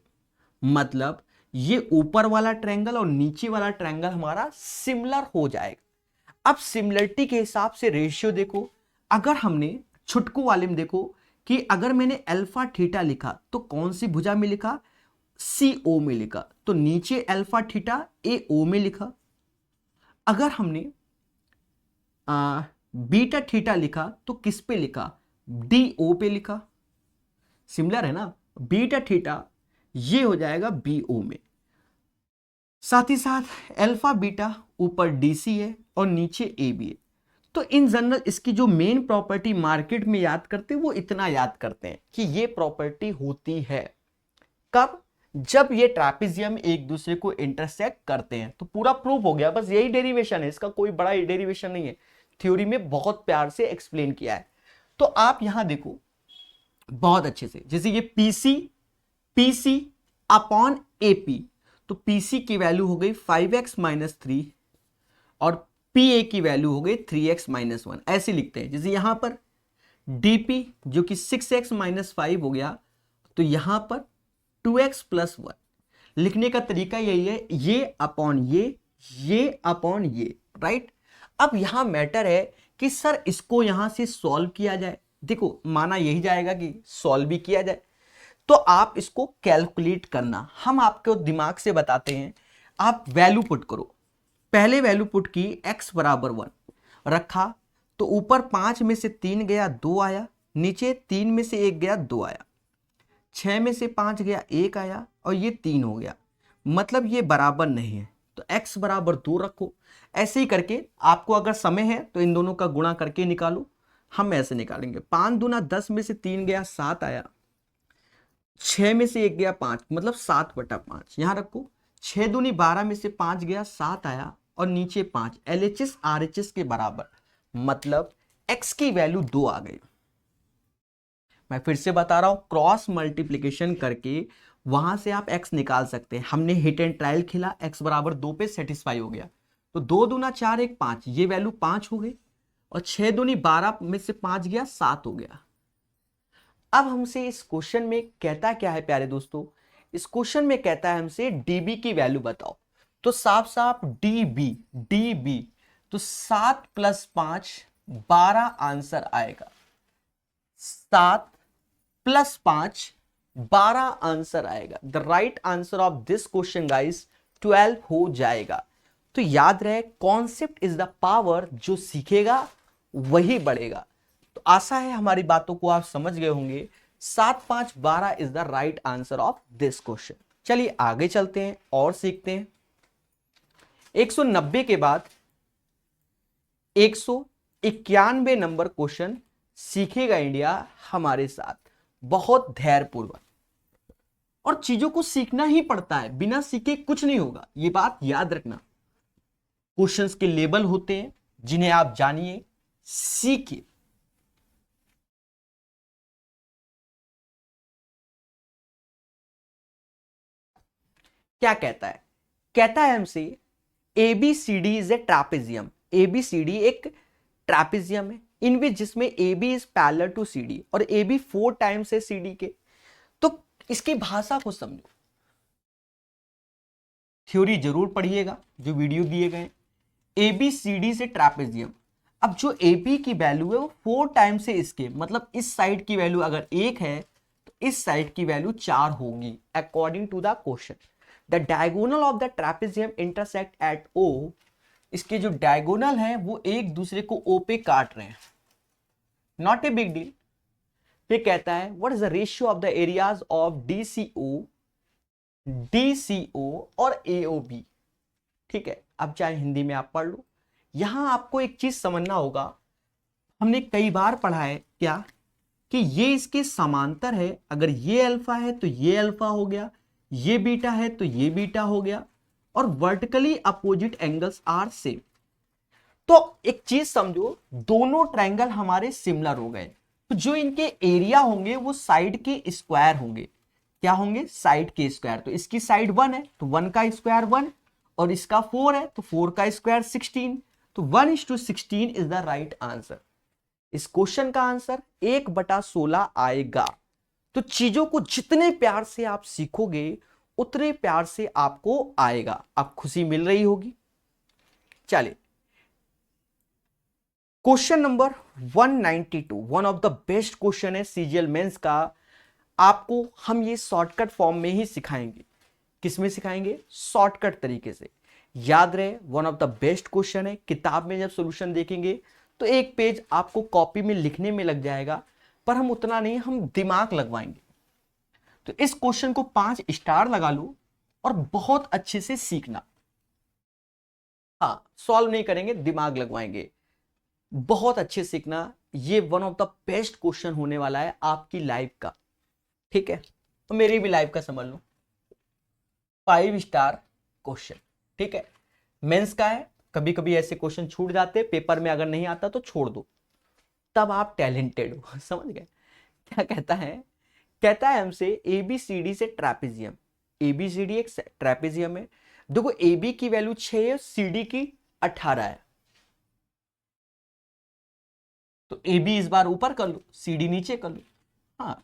मतलब ये ऊपर वाला ट्रायंगल और नीचे वाला ट्रायंगल हमारा सिमिलर हो जाएगा। अब सिमिलरिटी के हिसाब से रेशियो देखो, अगर हमने छुटकू वाले में देखो कि अगर मैंने अल्फा थीटा लिखा तो कौन सी भुजा में लिखा, सी ओ में लिखा, तो नीचे अल्फा थीटा ए ओ में लिखा। अगर हमने बीटा थीटा लिखा तो किस पे लिखा, डी ओ पे लिखा। सिमिलर है ना, बीटा थीटा ये हो जाएगा बी ओ में। साथ ही साथ अल्फा बीटा ऊपर डीसी है और नीचे ए बी है। तो इन जनरल इसकी जो मेन प्रॉपर्टी मार्केट में याद करते हैं वो इतना याद करते हैं कि ये प्रॉपर्टी होती है कब, जब ये ट्रापेजियम एक दूसरे को इंटरसेक्ट करते हैं। तो पूरा प्रूफ हो गया, बस यही डेरिवेशन है, इसका कोई बड़ा डेरिवेशन नहीं है, थ्योरी में बहुत प्यार से एक्सप्लेन किया है। तो आप यहां देखो बहुत अच्छे से, जैसे ये पीसी अपॉन एपी, तो पीसी की वैल्यू हो गई 5x माइनस 3 और पी ए की वैल्यू हो गई 3x माइनस 1, ऐसे लिखते हैं। जैसे यहां पर डीपी जो कि 6x माइनस 5 हो गया, तो यहां पर 2x प्लस 1 लिखने का तरीका यही है, ये अपॉन ये अपॉन ये, राइट। अब यहां मैटर है कि सर इसको यहां से सॉल्व किया जाए। देखो, माना यही जाएगा कि सॉल्व भी किया जाए, तो आप इसको कैलकुलेट करना, हम आपको दिमाग से बताते हैं। आप वैल्यू पुट करो, पहले वैल्यू पुट की x बराबर 1 रखा, तो ऊपर 5 में से 3 गया 2 आया, नीचे 3 में से 1 गया 2 आया, 6 में से 5 गया 1 आया और ये 3 हो गया, मतलब ये बराबर नहीं है, तो x बराबर 2 रखो। ऐसे ही करके आपको अगर समय है तो इन दोनों का गुणा करके निकालो, हम ऐसे निकालेंगे। 5 दूना 10 में से 3 गया 7 आया, 6 में से 1 गया 5, मतलब 7/5 यहां रखो। 6 दूनी 12 में से 5 गया 7 आया और नीचे 5, LHS RHS के बराबर, मतलब x की वैल्यू 2 आ गई। मैं फिर से बता रहा हूं, क्रॉस मल्टीप्लीकेशन करके वहां से आप x निकाल सकते हैं। हमने हिट एंड ट्रायल खेला, x बराबर 2 पे सेटिस्फाई हो गया, तो 2 दूना 4 1 5, ये वैल्यू 5 हो गई, और 6 दूनी 12 में से 5 गया 7 हो गया। अब हमसे इस क्वेश्चन में कहता क्या है प्यारे दोस्तों, इस क्वेश्चन में कहता है हमसे डीबी की वैल्यू बताओ। तो साफ साफ डीबी, तो 7 प्लस 5 12 आंसर आएगा। 7 प्लस 5 12 आंसर आएगा। The right answer of this question guys 12 हो जाएगा। तो याद रहे, कॉन्सेप्ट इज द पावर, जो सीखेगा वही बढ़ेगा। तो आशा है हमारी बातों को आप समझ गए होंगे। 7 5 12 is the right answer of this question. चलिए आगे चलते हैं और सीखते हैं। 190 के बाद 191 नंबर क्वेश्चन सीखेगा इंडिया हमारे साथ, बहुत धैर्यपूर्वक। और चीजों को सीखना ही पड़ता है, बिना सीखे कुछ नहीं होगा, ये बात याद रखना। क्वेश्चंस के लेबल होते हैं जिन्हें आप जानिए, सीखिए। क्या कहता है, कहता है हमसे ABCD is a trapezium. ABCD एक ट्रापेजियम है इन विच जिसमें AB is parallel to CD और AB 4 टाइम्स है CD के। तो इसकी भाषा को समझो। थ्योरी जरूर पढ़िएगा जो वीडियो दिए गए। ABCD से ट्रैपेजियम, अब जो AB की वैल्यू है वो 4 टाइम्स से इसके, मतलब इस साइड की वैल्यू अगर 1 है तो इस साइड की वैल्यू 4 होगी according to the question. The diagonal of the trapezium intersect at O, इसके जो डायगोनल है वो एक दूसरे को O पे काट रहे हैं, नॉट ए बिग डील। फिर कहता है what is the ratio of the areas of DCO और AOB। ठीक है, अब चाहे हिंदी में आप पढ़ लो। यहां आपको एक चीज समझना होगा, हमने कई बार पढ़ा है क्या कि ये इसके समांतर है, अगर ये अल्फा है तो ये अल्फा हो गया, ये बीटा है तो ये बीटा हो गया, और vertically opposite angles are same. तो एक चीज समझो, दोनों ट्रायंगल हमारे सिमिलर हो गए, तो जो इनके एरिया होंगे वो साइड के स्क्वायर होंगे। क्या होंगे? साइड के स्क्वायर। तो इसकी साइड 1 है तो 1 का स्क्वायर 1, और इसका 4 है तो 4 का स्क्वायर 16, तो 1:16 इज द राइट आंसर। इस क्वेश्चन का आंसर 1/16 आएगा। तो चीजों को जितने प्यार से आप सीखोगे उतने प्यार से आपको आएगा। अब खुशी मिल रही होगी। चलिए, question number 192, one of the best question है CGL मेंस का। आपको हम ये शॉर्टकट फॉर्म में ही सिखाएंगे। किस में सिखाएंगे? शॉर्टकट तरीके से। याद रहे, one of the best question है। किताब में जब सॉल्यूशन देखेंगे तो एक पेज आपको कॉपी में लिखने में लग जाएगा, पर हम उतना नहीं, हम दिमाग लगवाएंगे। तो इस क्वेश्चन को 5 स्टार लगा लो और बहुत अच्छे से सीखना। हाँ, सॉल्व नहीं करेंगे, दिमाग लगवाएंगे। बहुत अच्छे सीखना, ये one of the best question होने वाला है आपकी लाइफ का। ठीक है, तो मेरी भी लाइफ का समझ लो। 5 स्टार क्वेश्चन। ठीक है, मेंस का है। कभी कभी ऐसे क्वेश्चन छूट जाते हैं पेपर में, अगर नहीं आता तो छोड़ दो, तब आप टैलेंटेड हो। समझ गए? क्या कहता है? कहता है हमसे ABCD से ट्रैपेजियम। ABCD एक ट्रैपेजियम है। देखो, AB की वैल्यू 6 है, CD की 18 है, तो AB इस बार ऊपर कर लो, CD नीचे कर लो। हाँ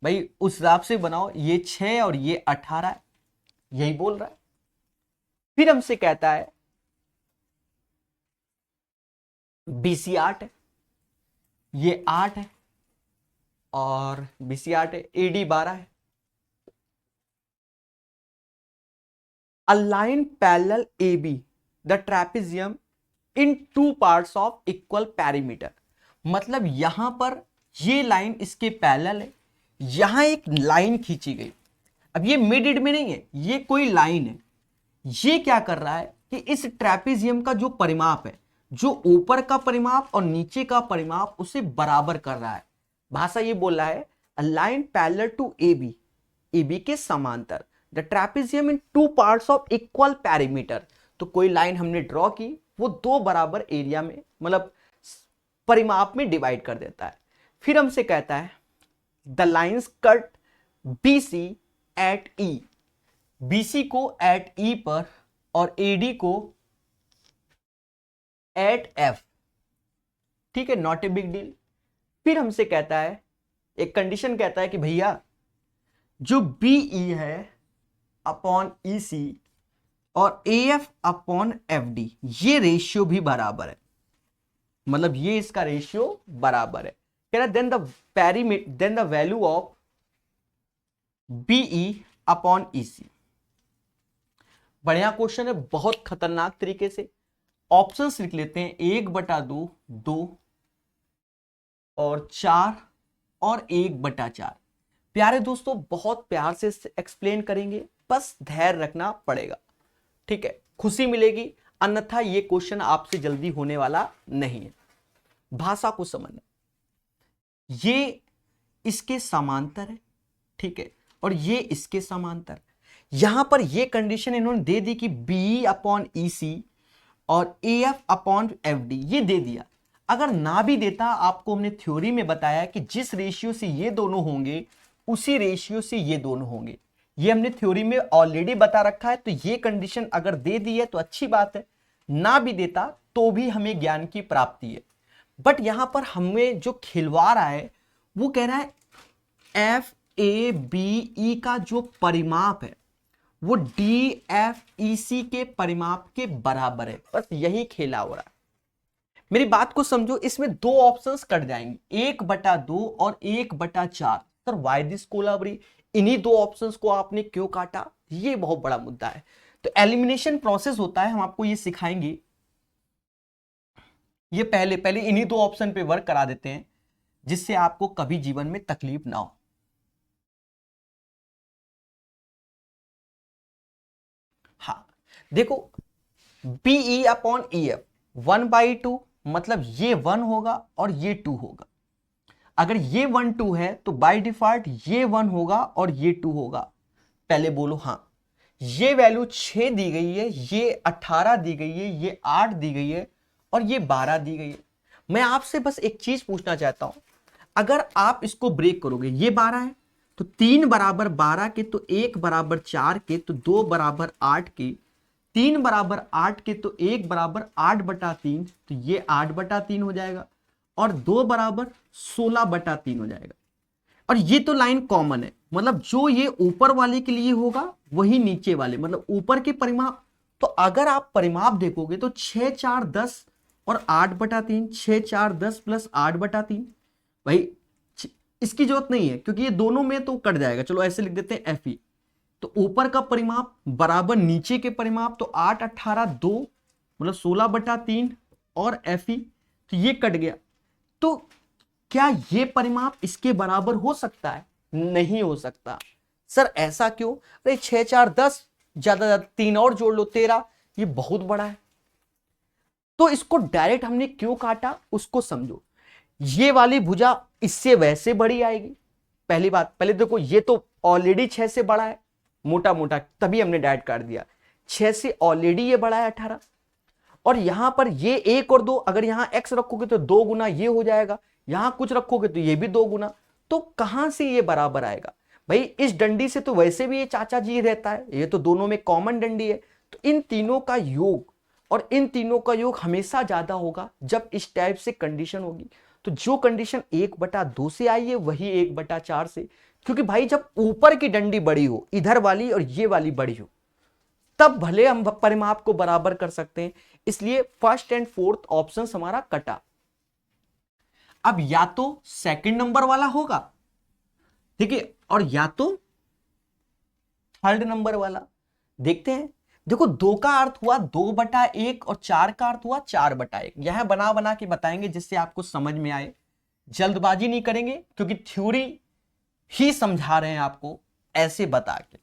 भाई, उस हिसाब से बनाओ। ये 6 और ये 18 है, यही बोल रहा है। फिर हमसे कहता है BC 8 है, ये 8 है, और BC 8 है, AD 12 है। Align parallel AB the trapezium in 2 parts of equal perimeter. मतलब यहां पर ये लाइन इसके पैरेलल है, यहां एक लाइन खींची गई। अब ये मिड में नहीं है, ये कोई लाइन है। ये क्या कर रहा है कि इस ट्रैपेजियम का जो परिमाप है, जो ऊपर का परिमाप और नीचे का परिमाप, उसे बराबर कर रहा है। भाषा ये बोल रहा है a line parallel to AB, AB के समांतर, the trapezium in 2 parts of equal perimeter. तो कोई लाइन हमने ड्रॉ की, वो 2 बराबर एरिया में, मतलब परिमाप में डिवाइड कर देता है। फिर हमसे कहता है the lines cut BC at E, BC को एट E पर और AD को एट F। ठीक है, नॉट ए बिग डील। फिर हमसे कहता है, एक कंडीशन कहता है कि भैया जो BE है अपॉन EC और AF अपॉन FD, ये रेशियो भी बराबर है। मतलब ये इसका रेशियो बराबर है। कह रहा then the value of BE upon EC। बढ़िया क्वेश्चन है, बहुत खतरनाक तरीके से। ऑप्शंस लिख लेते हैं, 1/2, 2 और 4 और 1/4। प्यारे दोस्तों, बहुत प्यार से एक्सप्लेन करेंगे, बस धैर्य रखना पड़ेगा। ठीक है, खुशी मिलेगी, अन्यथा ये क्वेश्चन आपसे जल्दी होने वाला नहीं है। भाषा को समझना, ये इसके समांतर है, ठीक है, और ये इसके समांतर। यहां पर ये कंडीशन इन्होंने दे दी कि BE अपॉन EC और AF अपॉन FD, ये दे दिया। अगर ना भी देता, आपको हमने थ्योरी में बताया कि जिस रेशियो से ये दोनों होंगे उसी रेशियो से ये दोनों होंगे। ये हमने थ्योरी में ऑलरेडी बता रखा है। तो ये कंडीशन अगर दे दी है तो अच्छी बात है, ना भी देता तो भी हमें ज्ञान की प्राप्ति है। बट यहां पर हमें जो खिलवा रहा है वो कह रहा है ए बी ई का जो परिमाप है वो डी एफ ई सी के परिमाप के बराबर है। बस यही खेला हो रहा है। मेरी बात को समझो, इसमें दो ऑप्शंस कट जाएंगे, 1/2 और 1/4। सर वाई दिस कोलाबरी, इन्हीं दो ऑप्शंस को आपने क्यों काटा, ये बहुत बड़ा मुद्दा है। तो एलिमिनेशन प्रोसेस होता है, हम आपको ये सिखाएंगे। ये पहले पहले इन्हीं दो ऑप्शन पे वर्क करा देते हैं जिससे आपको कभी जीवन में तकलीफ ना हो। हाँ देखो, बीई अपॉन ई एफ 1/2, मतलब ये 1 होगा और ये 2 होगा। अगर ये 1 2 है तो बाय डिफॉल्ट ये 1 होगा और ये 2 होगा। पहले बोलो हाँ। ये वैल्यू 6 दी गई है, ये 18 दी गई है, ये 8 दी गई है और ये 12 दी गई है। मैं आपसे बस एक चीज पूछना चाहता हूं, अगर आप इसको ब्रेक करोगे, ये 12 है तो 3 बराबर 12 के, तो 1 बराबर 4 के, तो 2 बराबर 8 के, 3 बराबर 8 के, तो 1 बराबर 8/3, तो ये 8/3 हो जाएगा और 2 बराबर 16/3 हो जाएगा। और ये तो लाइन कॉमन है, मतलब जो ये ऊपर वाले के लिए होगा वही नीचे वाले, मतलब ऊपर के परिमाप। तो अगर आप परिमाप देखोगे तो 6 4 10 और 8/3, 6 4 10 प्लस 8/3। भाई इसकी जरूरत नहीं है क्योंकि ये दोनों में तो कट जाएगा। चलो ऐसे लिख देते हैं एफ ई। तो ऊपर का परिमाप बराबर नीचे के परिमाप, तो 8 18 2 मतलब 16/3 और एफ ई, तो ये कट गया। तो क्या ये परिमाप इसके बराबर हो सकता है? नहीं हो सकता। सर ऐसा क्यों? अरे 6 4 10, ज्यादा 3 और जोड़ लो 13, ये बहुत बड़ा है। तो इसको डायरेक्ट हमने क्यों काटा उसको समझो। ये वाली भुजा इससे वैसे बड़ी आएगी। पहली बात, पहले देखो ये तो ऑलरेडी 6 से बड़ा है, मोटा मोटा, तभी हमने डायरेक्ट काट दिया। 6 से ऑलरेडी ये बड़ा है 18, और यहां पर ये 1 और 2, अगर यहां x रखोगे तो 2 गुना ये हो जाएगा, यहां कुछ रखोगे तो ये भी 2 गुना। तो कहां से ये बराबर आएगा? भाई इस डंडी से तो वैसे भी ये चाचा जी रहता है, ये तो दोनों में कॉमन डंडी है। तो इन तीनों का योग और इन तीनों का योग हमेशा ज्यादा होगा जब इस टाइप से कंडीशन होगी। तो जो कंडीशन 1/2 से आई है वही 1/4 से, क्योंकि भाई जब ऊपर की डंडी बड़ी हो, इधर वाली और ये वाली बड़ी हो, तब भले हम परिमाप को बराबर कर सकते हैं। इसलिए फर्स्ट एंड फोर्थ ऑप्शन हमारा कटा। अब या तो सेकंड नंबर वाला होगा, ठीक है, और या तो थर्ड नंबर वाला। देखते हैं। देखो 2 का अर्थ हुआ 2/1 और 4 का अर्थ हुआ 4/1। यह बना बना के बताएंगे जिससे आपको समझ में आए। जल्दबाजी नहीं करेंगे क्योंकि थ्योरी ही समझा रहे हैं आपको, ऐसे बता के।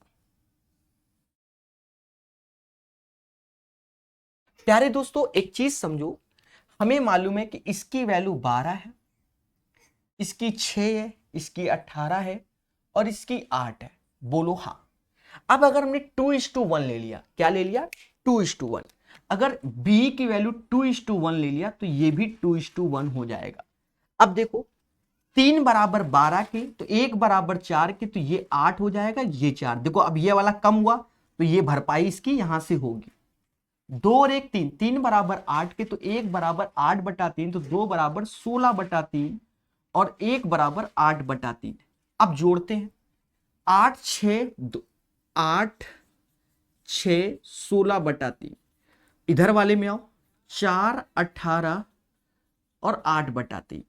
प्यारे दोस्तों एक चीज समझो, हमें मालूम है कि इसकी वैल्यू 12 है, इसकी 6 है, इसकी 18 है और इसकी 8 है। बोलो हाँ। अब अगर हमने 2:1 ले लिया, क्या ले लिया? 2:1। अगर b की वैल्यू 2:1 ले लिया तो ये भी 2:1 हो जाएगा। अब देखो 3 बराबर 12 के, तो 1 बराबर 4 के, तो ये 8 हो जाएगा, ये 4। देखो अब ये वाला कम हुआ तो ये भरपाई इसकी यहां से होगी। 2 और 1 3, 3 बराबर 8 के, तो 1 बराबर 8/3, तो 2 बराबर 16/3 और 1 बराबर 8/3। अब जोड़ते हैं। 8 6 16/3, इधर वाले में आओ, 4 18 और 8/3।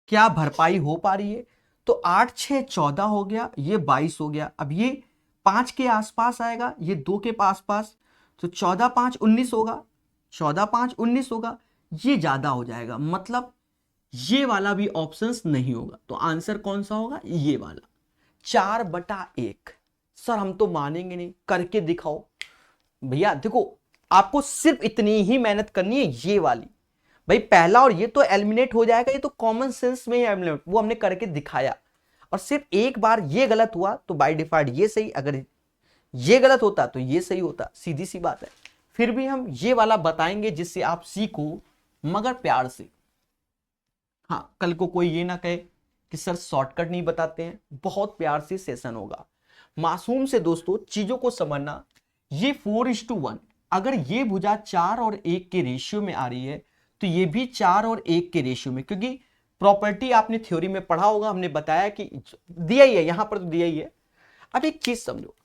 क्या भरपाई हो पा रही है? तो 8 6 14 हो गया, ये 22 हो गया। अब ये 5 के आसपास आएगा, ये 2 के आसपास, तो 14 5 19 होगा, 14 5 19 होगा, ये ज्यादा हो जाएगा, मतलब ये वाला भी ऑप्शंस नहीं होगा। तो आंसर कौन सा होगा? ये वाला 4/1। सर हम तो मानेंगे नहीं, करके दिखाओ। भैया देखो आपको सिर्फ इतनी ही मेहनत करनी है, ये वाली। भाई पहला और ये तो एलिमिनेट हो जाएगा, ये तो कॉमन सेंस में ही एलिमिनेट, वो हमने करके दिखाया। और सिर्फ एक बार ये गलत हुआ तो बाय डिफॉल्ट ये सही, अगर ये गलत होता तो ये सही होता, सीधी सी बात है। फिर भी हम ये वाला बताएंगे जिससे आप सीखो, मगर प्यार से। हाँ, कल को कोई ये ना कहे कि सर शॉर्टकट नहीं बताते हैं, बहुत प्यार से सेशन होगा। मासूम से दोस्तों चीजों को समझना। ये 4:1, अगर ये भुजा 4 और 1 के रेशियो में आ रही है तो ये भी 4 और 1 के रेशियो में, क्योंकि प्रॉपर्टी आपने थ्योरी में पढ़ा होगा, हमने बताया कि दिया ही है, यहां पर तो दिया ही है। अब एक चीज समझो,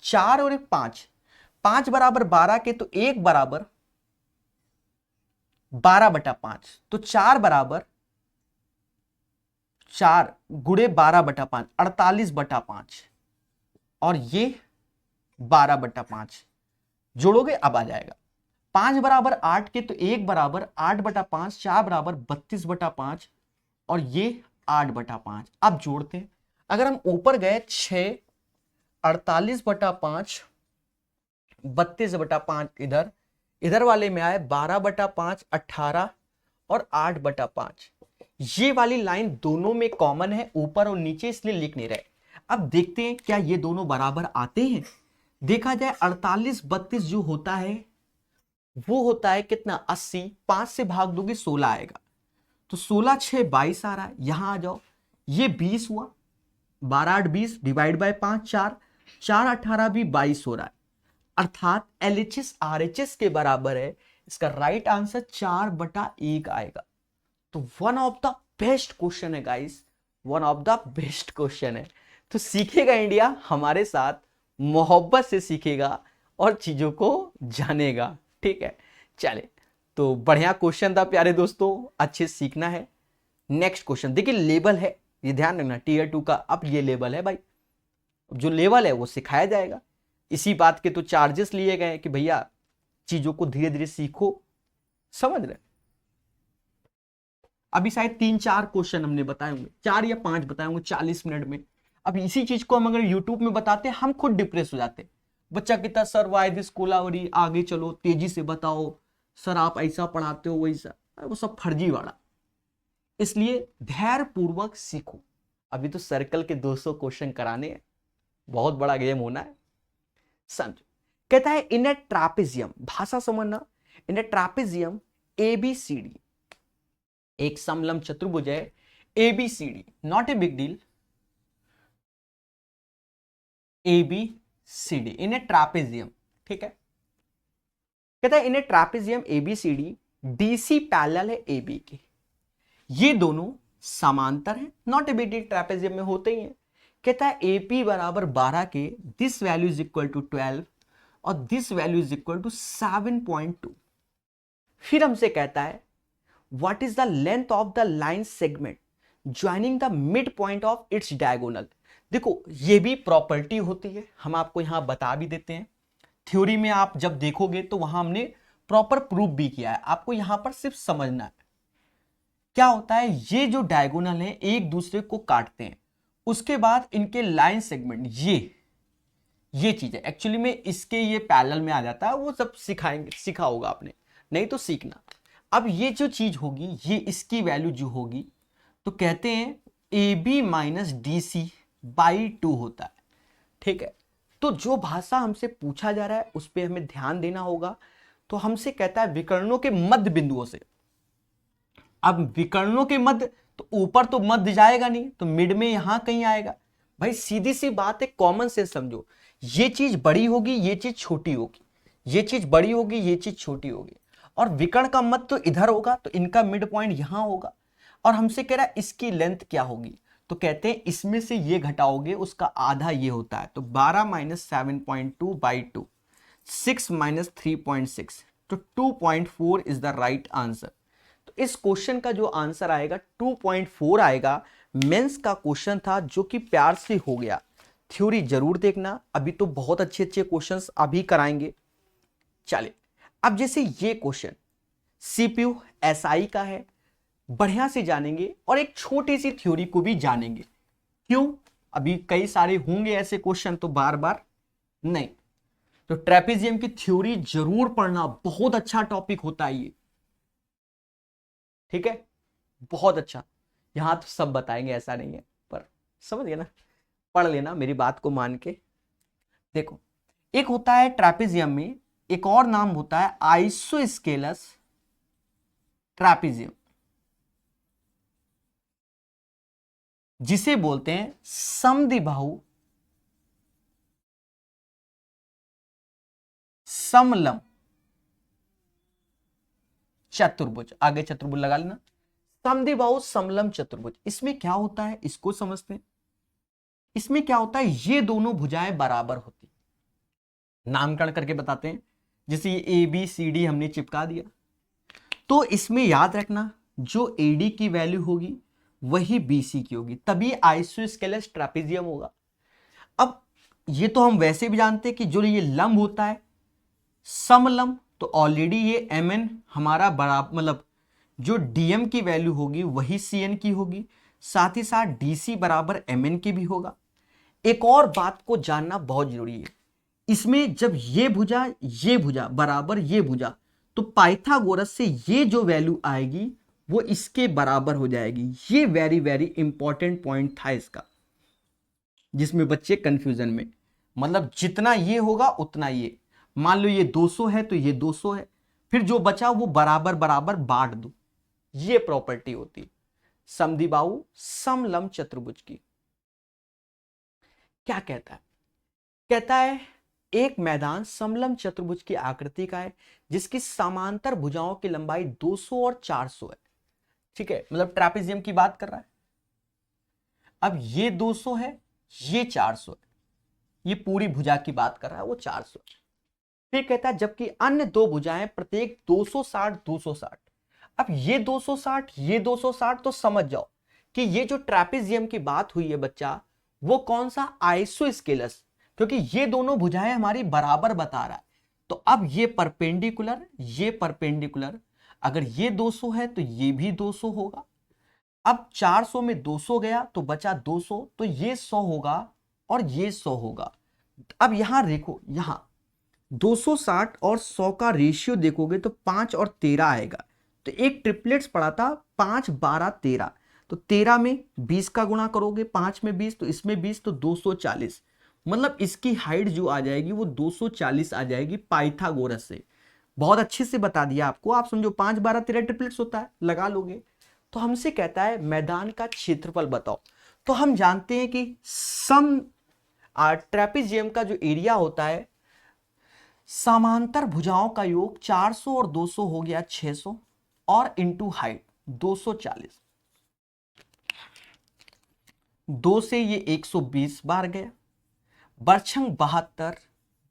4 और 5, 5 बराबर 12 के तो 1 बराबर 12/5, तो 4 बराबर 4 गुणे 12/5 48/5, और ये 12/5 जोड़ोगे अब आ जाएगा। 5 बराबर 8 के तो 1 बराबर 8/5, 4 बराबर 32/5, और ये 8/5। अब जोड़ते हैं, अगर हम ऊपर गए 6, 48/5, 32/5 इधर, इधर वाले में आए 12/5, 18 और 8/5। ये वाली लाइन दोनों में कॉमन है, ऊपर और नीचे, इसलिए लिख नहीं रहे। अब देखते हैं क्या ये दोनों बराबर आते हैं। देखा जाए 48 32 जो होता है वो होता है कितना 80, 5 से भाग दोगे 16 आएगा, तो 16 6 22 आ रहा है। यहां आ जाओ, ये 20 हुआ, 12 8 20 डिवाइड बाय 5 4, 4 18 भी 22 हो रहा है, अर्थात LHS RHS के बराबर है। इसका राइट आंसर 4/1 आएगा। तो one of the best question है guys, one of the best question है। तो सीखेगा इंडिया हमारे साथ, मोहब्बत से सीखेगा और चीजों को जानेगा। ठीक है, चले, तो बढ़िया क्वेश्चन था प्यारे दोस्तों, अच्छे सीखना है। नेक्स्ट क्वेश्चन देखिए, लेवल है, ये ध्यान रखना, टीयर 2 का अब ये लेवल है भाई, जो लेवल है वो सिखाया जाएगा। इसी बात के तो चार्जेस लिए गए कि भैया चीजों को धीरे धीरे सीखो, समझ रहे। अभी शायद 3-4 क्वेश्चन हमने बताए होंगे, 4 या 5 बताए होंगे 40 मिनट में। अब इसी चीज को हम अगर यूट्यूब में बताते हम खुद डिप्रेस हो जाते। बच्चा कहता सर वाई दिस कोलावरी, आगे चलो तेजी से बताओ सर, आप ऐसा पढ़ाते हो वैसा, वो सब फर्जी वाला। इसलिए धैर्य पूर्वक सीखो। अभी तो सर्कल के 200 क्वेश्चन कराने हैं, बहुत बड़ा गेम होना है, समझो। कहता है इन ए ट्रापेजियम, भाषा समझना, इन ए ट्रापेजियम ABCD, एक समलंब चतुर्भुज है ABCD, not a big deal, ABCD in A trapezium, ठीक है। कहता है इन ए ट्रापेजियम ABCD DC पैरेलल है AB के, ये दोनों समांतर हैं, not a big deal, trapezium में होते ही हैं। कहता है AP बराबर 12 के, this value is equal to 12 और this value is equal to 7.2। फिर हमसे कहता है what is the length of the line segment joining the mid point of its diagonal. देखो ये भी प्रॉपर्टी होती है, हम आपको यहां बता भी देते हैं। थ्योरी में आप जब देखोगे तो वहां हमने प्रॉपर प्रूफ भी किया है, आपको यहां पर सिर्फ समझना है। क्या होता है, ये जो डायगोनल है एक दूसरे को काटते हैं, उसके बाद इनके लाइन सेगमेंट, ये चीज है एक्चुअली में, इसके ये पैरेलल में आ जाता है, वो सब सिखाएंगे, सीखा होगा आपने, नहीं तो सीखना। अब ये जो चीज होगी, ये इसकी वैल्यू जो होगी, तो कहते हैं AB माइनस DC बाई 2 होता है, ठीक है। तो जो भाषा हमसे पूछा जा रहा है उस पर हमें ध्यान देना होगा। तो हमसे कहता है विकर्णों के मध्य बिंदुओं से, अब विकर्णों के मध्य, तो ऊपर तो मध्य जाएगा नहीं, तो मिड में यहां कहीं आएगा। भाई सीधी सी बात है, कॉमन सेंस समझो, ये चीज बड़ी होगी, ये चीज छोटी होगी, ये चीज बड़ी होगी, ये चीज छोटी होगी, और विकर्ण का मध्य तो इधर होगा, तो इनका मिड पॉइंट यहां होगा। और हमसे कह रहा है इसकी लेंथ क्या होगी, तो कहते हैं इसमें से ये घटाओगे उसका आधा ये होता है, तो 12 माइनस 7.2 बाई 2, 6 माइनस 3.6, तो 2.4 इज द राइट आंसर। तो इस क्वेश्चन का जो आंसर आएगा 2.4 आएगा। मेंस का क्वेश्चन था जो कि प्यार से हो गया। थ्योरी जरूर देखना, अभी तो बहुत अच्छे अच्छे क्वेश्चंस अभी कराएंगे। चले, अब जैसे ये क्वेश्चन CPU SI का है, बढ़िया से जानेंगे और एक छोटी सी थ्योरी को भी जानेंगे। क्यों, अभी कई सारे होंगे ऐसे क्वेश्चन, तो बार बार नहीं। तो ट्रेपेजियम की थ्योरी जरूर पढ़ना, बहुत अच्छा टॉपिक होता है ये, ठीक है, बहुत अच्छा। यहां तो सब बताएंगे ऐसा नहीं है, पर समझ गए ना, पढ़ लेना मेरी बात को मान के। देखो एक होता है ट्रेपेजियम में, एक और नाम होता है आइसोस्केलस ट्रेपेजियम, जिसे बोलते हैं समद्विबाहु समलंब चतुर्भुज। आगे चतुर्भुज लगा लेना, समद्विबाहु समलंब चतुर्भुज, इसमें क्या होता है इसको समझते हैं। इसमें क्या होता है, ये दोनों भुजाएं बराबर होती, नामकरण करके बताते हैं। जैसे ये ए बी सी डी हमने चिपका दिया, तो इसमें याद रखना जो एडी की वैल्यू होगी वही बीसी की होगी, तभी आइसोस्केलेस ट्रापेजियम होगा। अब ये तो हम वैसे भी जानते हैं कि जो ये लंब होता है समलंब, तो ऑलरेडी ये एम एन हमारा बराबर, मतलब जो डीएम की वैल्यू होगी वही सी एन की होगी, साथ ही साथ डीसी बराबर एम एन की भी होगा। एक और बात को जानना बहुत जरूरी है, इसमें जब ये भुजा बराबर ये भुजा, तो पाइथागोरस से ये जो वैल्यू आएगी वो इसके बराबर हो जाएगी। ये वेरी वेरी इंपॉर्टेंट पॉइंट था इसका, जिसमें बच्चे कंफ्यूजन में, मतलब जितना ये होगा उतना ये, मान लो ये 200 है तो ये 200 है, फिर जो बचा वो बराबर बराबर बांट दो, ये प्रॉपर्टी होती है समद्विबाहु समलंब चतुर्भुज की। क्या कहता है, कहता है एक मैदान समलंब चतुर्भुज की आकृति का है जिसकी समांतर भुजाओं की लंबाई 200 और 400 है। ठीक है, मतलब ट्रापेजियम की बात कर रहा है। अब ये 200 है, ये 400 है, ये पूरी भुजा की बात कर रहा है, वो 400 है। फिर कहता है जबकि अन्य दो भुजाएं प्रत्येक 260 260। अब ये 260 ये 260, तो समझ जाओ कि ये जो ट्रापेजियम की बात हुई है बच्चा, वो कौन सा आइसोस्केलस, क्योंकि ये दोनों भुजाएं हमारी बराबर बता रहा है। तो अब ये परपेंडिकुलर, अगर ये 200 है तो ये भी 200 होगा। अब 400 में 200 गया तो बचा 200, तो ये 100 होगा और ये 100 होगा। अब यहां देखो, यहां 260 और 100 का रेशियो देखोगे तो 5 और 13 आएगा। तो एक ट्रिपलेट्स पड़ा था 5 12 13, तो 13 में 20 का गुणा करोगे, 5 में 20 तो इसमें 20, तो 240। मतलब इसकी हाइट जो आ जाएगी वो 240 आ जाएगी पाइथागोरस से। बहुत अच्छे से बता दिया आपको, आप समझो 5 12 13 ट्रिपलेट्स होता है, लगा लोगे। तो हमसे कहता है मैदान का क्षेत्रफल बताओ। तो हम जानते हैं कि ट्रेपेजियम का जो एरिया होता है, समांतर भुजाओं का योग 400 और 200 हो गया 600, और इंटू हाइट 240, 2 से ये 120 बार गया, बरछंग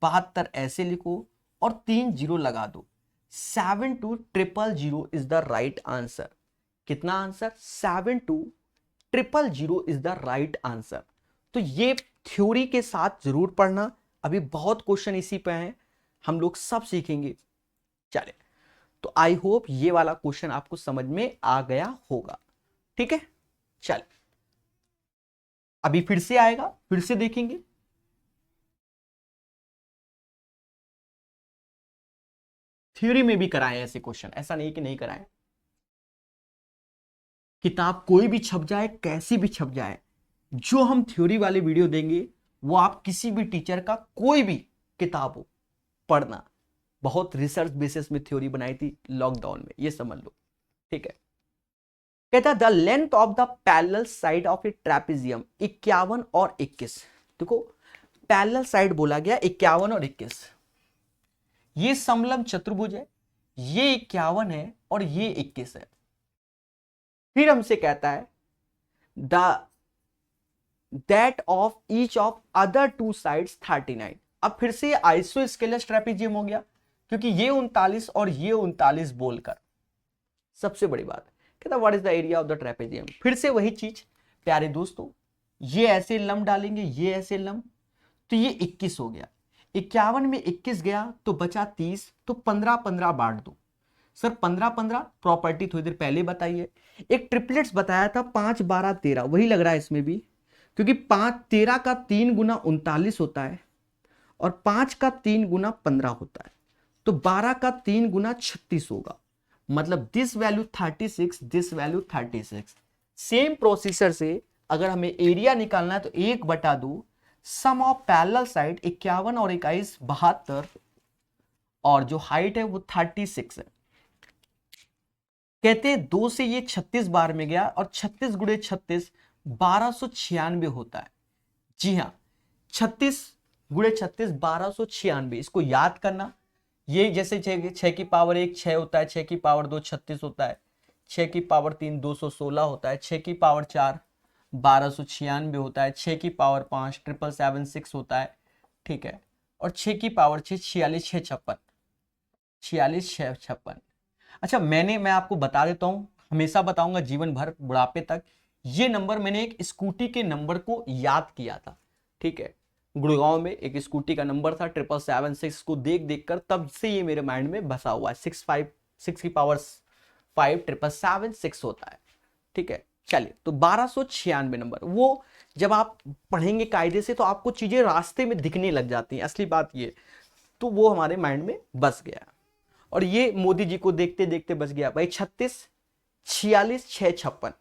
72 ऐसे लिखो और 3 जीरो लगा दो। 72000 इज द राइट आंसर। कितना answer? 72000 is the right answer. तो ये थ्योरी के साथ जरूर पढ़ना, अभी बहुत क्वेश्चन इसी पे हैं, हम लोग सब सीखेंगे। चले, तो आई होप ये वाला क्वेश्चन आपको समझ में आ गया होगा। ठीक है, चल अभी फिर से आएगा, फिर से देखेंगे। थ्योरी में भी कराए ऐसे क्वेश्चन, ऐसा नहीं कि नहीं कराए। किताब कोई भी छप जाए, कैसी भी छप जाए, जो हम थ्योरी वाले वीडियो देंगे वो आप किसी भी टीचर का कोई भी किताब हो पढ़ना। बहुत रिसर्च बेसिस में थ्योरी बनाई थी लॉकडाउन में, ये समझ लो। ठीक है, कहता है the length of the parallel side of A trapezium 51 और 21। देखो पैरेलल साइड बोला गया 51 और 21, ये समलंब चतुर्भुज है, ये 51 है और ये 21 है। फिर हमसे कहता है that of each of other two sides 39। अब फिर से आइसोस्केलस ट्रेपेजियम हो गया, क्योंकि ये 39 और ये 39 बोलकर। सबसे बड़ी बात कहता what is the area of the trapezium. फिर से वही चीज प्यारे दोस्तों, ये ऐसे लंब डालेंगे, ये ऐसे लंब, तो ये 21 हो गया। 51 में 21 गया तो बचा 30, तो 15 15 बांट दो। सर 15 15 प्रॉपर्टी थोड़ी देर पहले बताइए। एक ट्रिपलेट्स बताया था 5 12 13, वही लग रहा है इसमें भी, क्योंकि 5 13 का 3 गुना 39 होता है और 5 का 3 गुना 15 होता है, तो 12 का 3 गुना 36 होगा। मतलब this value 36, this value 36। Same procedure से अगर हमें एरिया निकालना है तो 1/2 सम ऑफ पैरेलल साइड 51 और 21 72, और जो हाइट है वो 36 है। कहते हैं 2 से ये 36 बार में गया और 36 गुणे 36 1296 होता है। जी हाँ, 36 गुणे 36 1296, इसको याद करना। ये जैसे 6 की पावर 1 6 होता है, 6 की पावर 2 36 होता है, 6 की पावर 3 216 होता है, 6 की पावर 4 1296 होता है, 6 की पावर 5 777 होता है, ठीक है, और 6 की पावर 6 46 6 56 46 6 56। अच्छा, मैं आपको बता देता हूं, हमेशा बताऊंगा जीवन भर बुढ़ापे तक, ये नंबर मैंने एक स्कूटी के नंबर को याद किया था, ठीक है, गुड़गांव में एक स्कूटी का नंबर था 777 को देख देख कर, तब से ये मेरे माइंड में बसा हुआ है। 6 की पावर 5 777 होता है, ठीक है। चलिए, तो 1296 नंबर, वो जब आप पढ़ेंगे कायदे से तो आपको चीजें रास्ते में दिखने लग जाती हैं, असली बात ये, तो वो हमारे माइंड में बस गया, और ये मोदी जी को देखते देखते बच गया भाई। 36 46 6 56,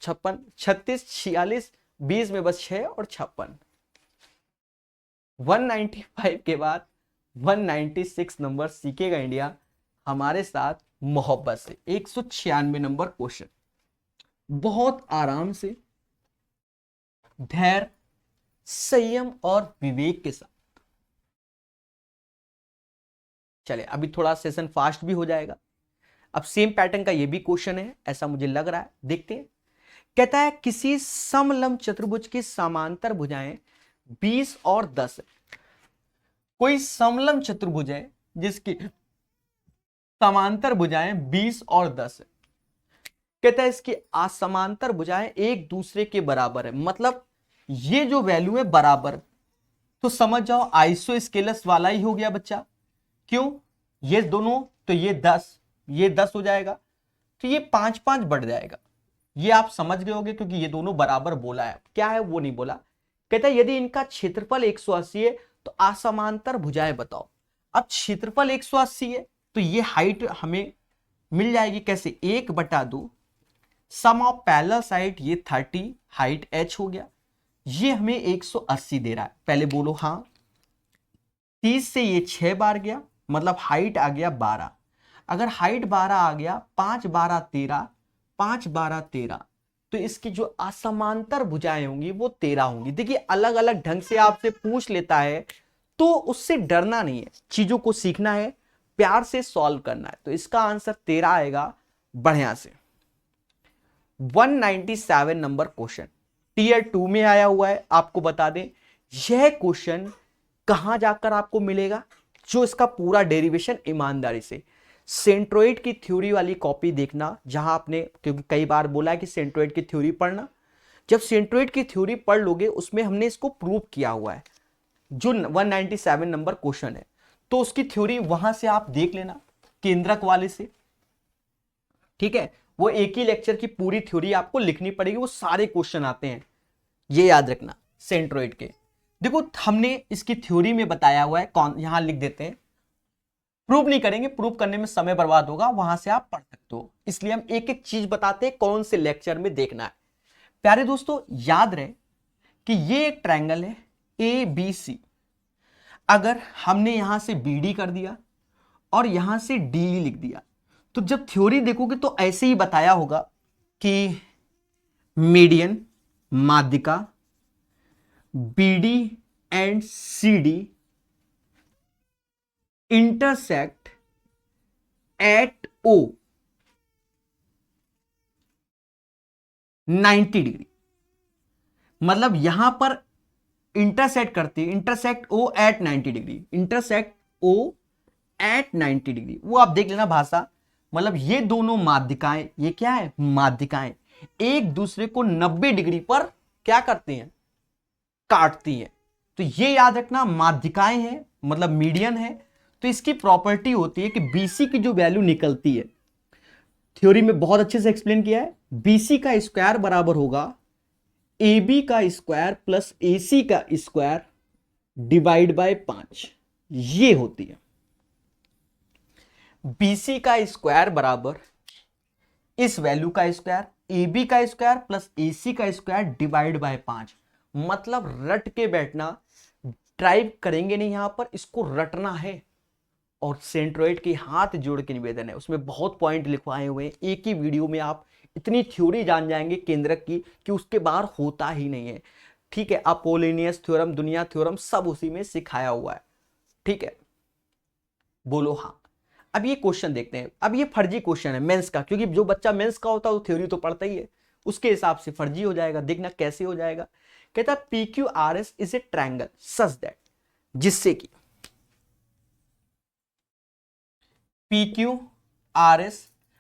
56 36 46 20 में बस 6 और 56। 195 के बाद 196 नंबर सीखेगा इंडिया हमारे साथ मोहब्बत से। 196 नंबर क्वेश्चन, बहुत आराम से, धैर्य, संयम और विवेक के साथ। चले, अभी थोड़ा सेशन फास्ट भी हो जाएगा। अब सेम पैटर्न का ये भी क्वेश्चन है, ऐसा मुझे लग रहा है, देखते हैं। कहता है किसी समलंब चतुर्भुज की समांतर भुजाएं 20 और 10 है। कोई समलंब चतुर्भुज है जिसकी समांतर भुजाएं 20 और 10 है। कहता है इसकी असमांतर भुजाएं एक दूसरे के बराबर है, मतलब ये जो वैल्यू है बराबर, तो समझ जाओ आइसोस्केलस वाला ही हो गया बच्चा। क्यों? ये दोनों, तो ये 10 हो जाएगा, तो ये 5 5 बढ़ जाएगा। ये आप समझ गए होंगे क्योंकि ये दोनों बराबर बोला है, क्या है वो नहीं बोला। कहता है यदि इनका क्षेत्रफल 180 है तो असमांतर भुजाएं बताओ। अब क्षेत्रफल 180 है तो ये हाइट हमें मिल जाएगी कैसे, 1/2 सम ऑफ पैरेलल साइड, ये 30 हाइट h हो गया, ये हमें 180 दे रहा है। पहले बोलो हाँ। 30 से ये 6 बार गया, मतलब हाइट आ गया 12। अगर हाइट 12 आ गया, 5 12 13, 5 12 13, तो इसकी जो असमांतर भुजाएं होंगी वो 13 होंगी। देखिए, अलग अलग ढंग से आपसे पूछ लेता है तो उससे डरना नहीं है, चीजों को सीखना है, प्यार से सॉल्व करना है। तो इसका आंसर 13 आएगा बढ़िया से। 197 नंबर क्वेश्चन टीयर 2 में आया हुआ है। आपको बता दें यह क्वेश्चन कहां जाकर आपको मिलेगा, जो इसका पूरा डेरिवेशन ईमानदारी से सेंट्रोइड की थ्योरी वाली कॉपी देखना, जहां आपने, क्योंकि कई बार बोला है कि सेंट्रोइड की थ्योरी पढ़ना, जब सेंट्रोइड की थ्योरी पढ़ लोगे उसमें हमने इसको प्रूव किया हुआ है। जो 197 नंबर क्वेश्चन है तो उसकी थ्योरी वहां से आप देख लेना, केंद्रक वाले से, ठीक है। वो एक ही लेक्चर की पूरी थ्योरी आपको लिखनी पड़ेगी, वो सारे क्वेश्चन आते हैं, ये याद रखना सेंट्रोइड के। देखो, हमने इसकी थ्योरी में बताया हुआ है, कौन, यहां लिख देते हैं, प्रूव नहीं करेंगे, प्रूव करने में समय बर्बाद होगा, वहां से आप पढ़ सकते हो, इसलिए हम एक एक चीज बताते हैं कौन से लेक्चर में देखना है। प्यारे दोस्तों, याद रहे कि ये एक ट्रायंगल है ABC। अगर हमने यहां से BD कर दिया और यहां से DE लिख दिया, तो जब थ्योरी देखोगे तो ऐसे ही बताया होगा कि मीडियन, माध्यिका, BD and CD intersect at O 90 degree. मतलब यहां पर इंटरसेक्ट करती है, intersect O at 90 degree, intersect O at 90 degree. वो आप देख लेना भाषा, मतलब ये दोनों माध्यिकाएं, ये क्या है, माध्यिकाएं एक दूसरे को 90 डिग्री पर क्या करती हैं, काटती हैं। तो ये याद रखना, माध्यिकाएं हैं मतलब मीडियन है, तो इसकी प्रॉपर्टी होती है कि BC की जो वैल्यू निकलती है, थ्योरी में बहुत अच्छे से एक्सप्लेन किया है, BC का स्क्वायर बराबर होगा AB का स्क्वायर प्लस AC का स्क्वायर डिवाइड बाय 5। ये होती है BC का स्क्वायर बराबर इस वैल्यू का स्क्वायर, AB का स्क्वायर प्लस AC का स्क्वायर डिवाइड बाय 5। मतलब रट के बैठना, ट्राइव करेंगे नहीं, यहां पर इसको रटना है। और सेंट्रोइड के हाथ जोड़ के निवेदन है, उसमें बहुत पॉइंट लिखवाए हुए हैं, एक ही वीडियो में आप इतनी थ्योरी जान जाएंगे केंद्रक की कि उसके बाहर होता ही नहीं है, ठीक है। अपोलिनियस थ्योरम, दुनिया थ्योरम, सब उसी में सिखाया हुआ है, ठीक है। बोलो हाँ। अब ये क्वेश्चन देखते हैं। अब ये फर्जी क्वेश्चन है मेंस का, क्योंकि जो बच्चा मेंस का होता है वो थ्योरी तो पढ़ता ही है, उसके हिसाब से फर्जी हो जाएगा। देखना कैसे हो जाएगा। कहता है PQRS is a triangle such that, जिससे कि PQRS,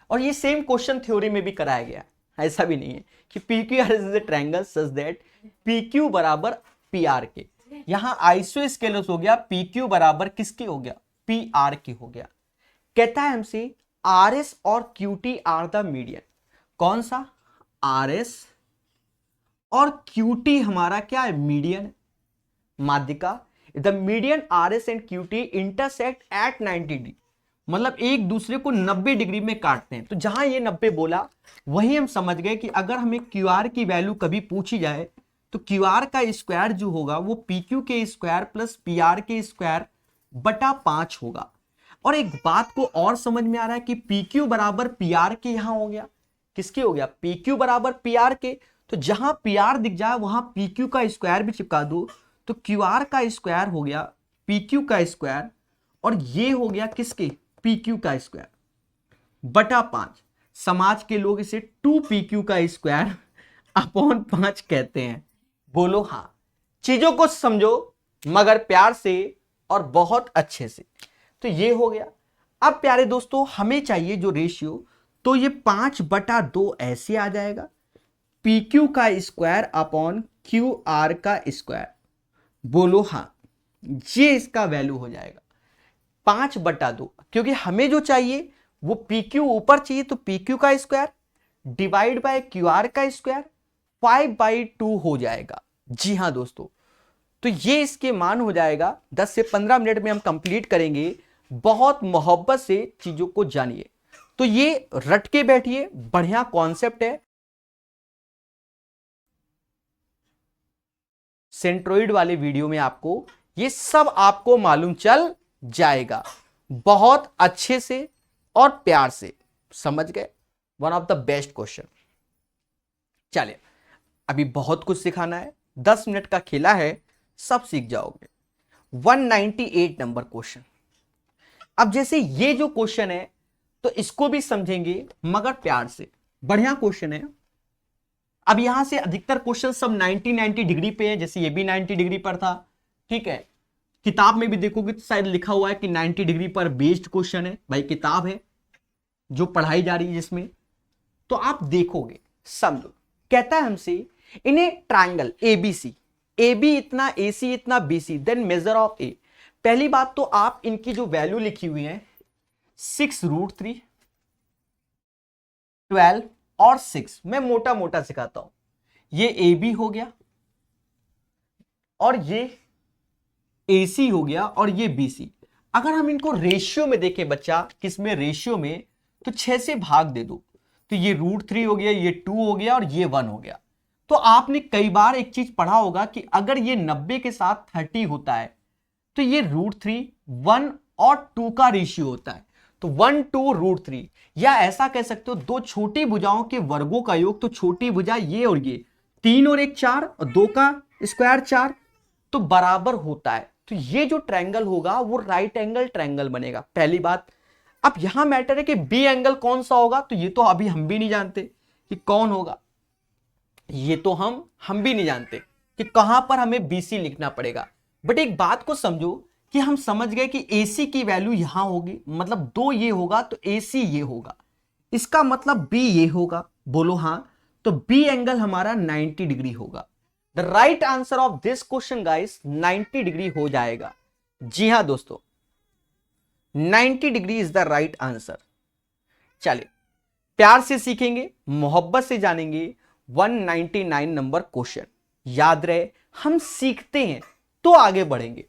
और ये सेम क्वेश्चन थ्योरी में भी कराया गया, ऐसा भी नहीं है कि PQRS is a triangle such that PQ बराबर PR के। यहां आइसोस्केलेस हो गया, PQ बराबर किसके हो गया, PR के हो गया। कहता है हमसे RS और QT आर द मीडियन। कौन सा, RS और QT हमारा क्या है, मीडियन, माध्यिका। The median RS and QT intersect at 90 degree, मतलब एक दूसरे को 90 डिग्री में काटते हैं। तो जहां ये 90 बोला वही हम समझ गए कि अगर हमें QR की वैल्यू कभी पूछी जाए तो QR का स्क्वायर जो होगा वो PQ के स्क्वायर प्लस PR के स्क्वायर बटा 5 होगा। और एक बात को और समझ में आ रहा है कि PQ बराबर PR के यहां हो गया, किसके हो गया, PQ बराबर PR के। तो जहां PR दिख जाए वहां PQ का स्क्वायर भी चिपका दो, तो QR का स्क्वायर हो गया PQ का स्क्वायर, और ये हो गया किसके, PQ का स्क्वायर बटा 5। समाज के लोग इसे 2PQ का स्क्वायर अपॉन 5 कहते हैं। बोलो हाँ। चीजों को समझो मगर प्यार से और बहुत अच्छे से। तो ये हो गया। अब प्यारे दोस्तों हमें चाहिए जो रेशियो, तो ये 5/2 ऐसे आ जाएगा, PQ का स्क्वायर अपॉन QR का स्क्वायर। बोलो हाँ, ये इसका वैल्यू हो जाएगा 5/2, क्योंकि हमें जो चाहिए वो PQ ऊपर चाहिए, तो PQ का स्क्वायर डिवाइड बाय QR का स्क्वायर 5/2 हो जाएगा। जी हाँ दोस्तों, तो ये इसके मान हो जाएगा। 10 से 15 मिनट में हम कंप्लीट करेंगे। बहुत मोहब्बत से चीजों को जानिए। तो ये रट के बैठिए, बढ़िया कॉन्सेप्ट है। सेंट्रोइड वाले वीडियो में आपको ये सब आपको मालूम चल जाएगा, बहुत अच्छे से और प्यार से। समझ गए, one of the best question. चलिए अभी बहुत कुछ सिखाना है, 10 मिनट का खेला है, सब सीख जाओगे। 198 नंबर क्वेश्चन। अब जैसे ये जो क्वेश्चन है तो इसको भी समझेंगे मगर प्यार से, बढ़िया क्वेश्चन है। अब यहां से अधिकतर क्वेश्चन सब 90 डिग्री पे है, जैसे ये भी 90 डिग्री पर था, ठीक है। किताब में भी देखोगे तो शायद लिखा हुआ है कि 90 डिग्री पर बेस्ड क्वेश्चन है। भाई किताब है जो पढ़ाई जा रही है जिसमें, तो आप देखोगे समझो। कहता है हमसे in a triangle ABC, AB इतना, AC इतना, BC, then measure of A। पहली बात तो आप इनकी जो वैल्यू लिखी हुई है 6√3, 12 और 6, मैं मोटा मोटा सिखाता हूं। ये AB हो गया और ये AC हो गया और ये BC। अगर हम इनको रेशियो में देखें बच्चा, किसमें, रेशियो में, तो 6 से भाग दे दो, तो ये √3 हो गया, ये 2 हो गया और ये 1 हो गया। तो आपने कई बार एक चीज पढ़ा होगा कि अगर ये 90 के साथ 30 होता है तो ये √3, 1 और 2 का रेशियो होता है, तो 1 2 √3। या ऐसा कह सकते हो दो छोटी भुजाओं के वर्गों का योग, तो छोटी भुजा ये और ये 3 और 1 4 और 2 का स्क्वायर 4, तो बराबर होता है। तो ये जो ट्रायंगल होगा वो राइट एंगल ट्रायंगल बनेगा, पहली बात। अब यहां मैटर है कि बी एंगल कौन सा होगा, तो ये तो अभी हम भी नहीं जानते कि कौन होगा, ये तो हम भी नहीं जानते कि कहां पर हमें BC लिखना पड़ेगा। बट एक बात को समझो कि हम समझ गए कि AC की वैल्यू यहां होगी, मतलब 2 ये होगा तो AC ये होगा, इसका मतलब B ये होगा। बोलो हां, तो B एंगल हमारा 90 डिग्री होगा। The right answer of this question guys 90 degree हो जाएगा। जी हां दोस्तों, 90 degree is the right answer. चलिए प्यार से सीखेंगे, मोहब्बत से जानेंगे। 199 नंबर क्वेश्चन याद रहे, हम सीखते हैं तो आगे बढ़ेंगे।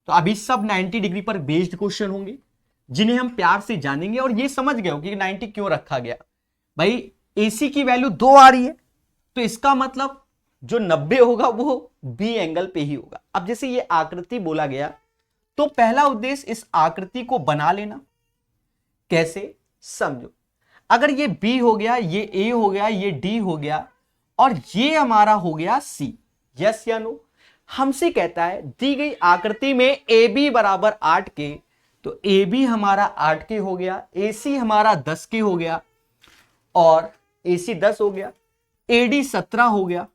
तो अभी सब 90 डिग्री पर बेस्ड क्वेश्चन होंगे जिन्हें हम प्यार से जानेंगे, और ये समझ गए हो कि 90 क्यों रखा गया। भाई AC की वैल्यू 2 आ रही है, तो इसका मतलब जो 90 होगा वो B एंगल पे ही होगा। अब जैसे ये आकृति बोला गया, तो पहला उद्देश्य इस आकृति को बना लेना। कैसे, समझो। अगर ये B हो गया, ये A हो गया, ये D हो गया, और ये हमारा हो गया C, यस या नो। हमसे कहता है दी गई आकृति में AB बराबर 8 के, तो ए बी हमारा 8 के हो गया, ए सी हमारा 10 के हो गया, और ए सी 10 हो गया, ए डी 17 हो गया।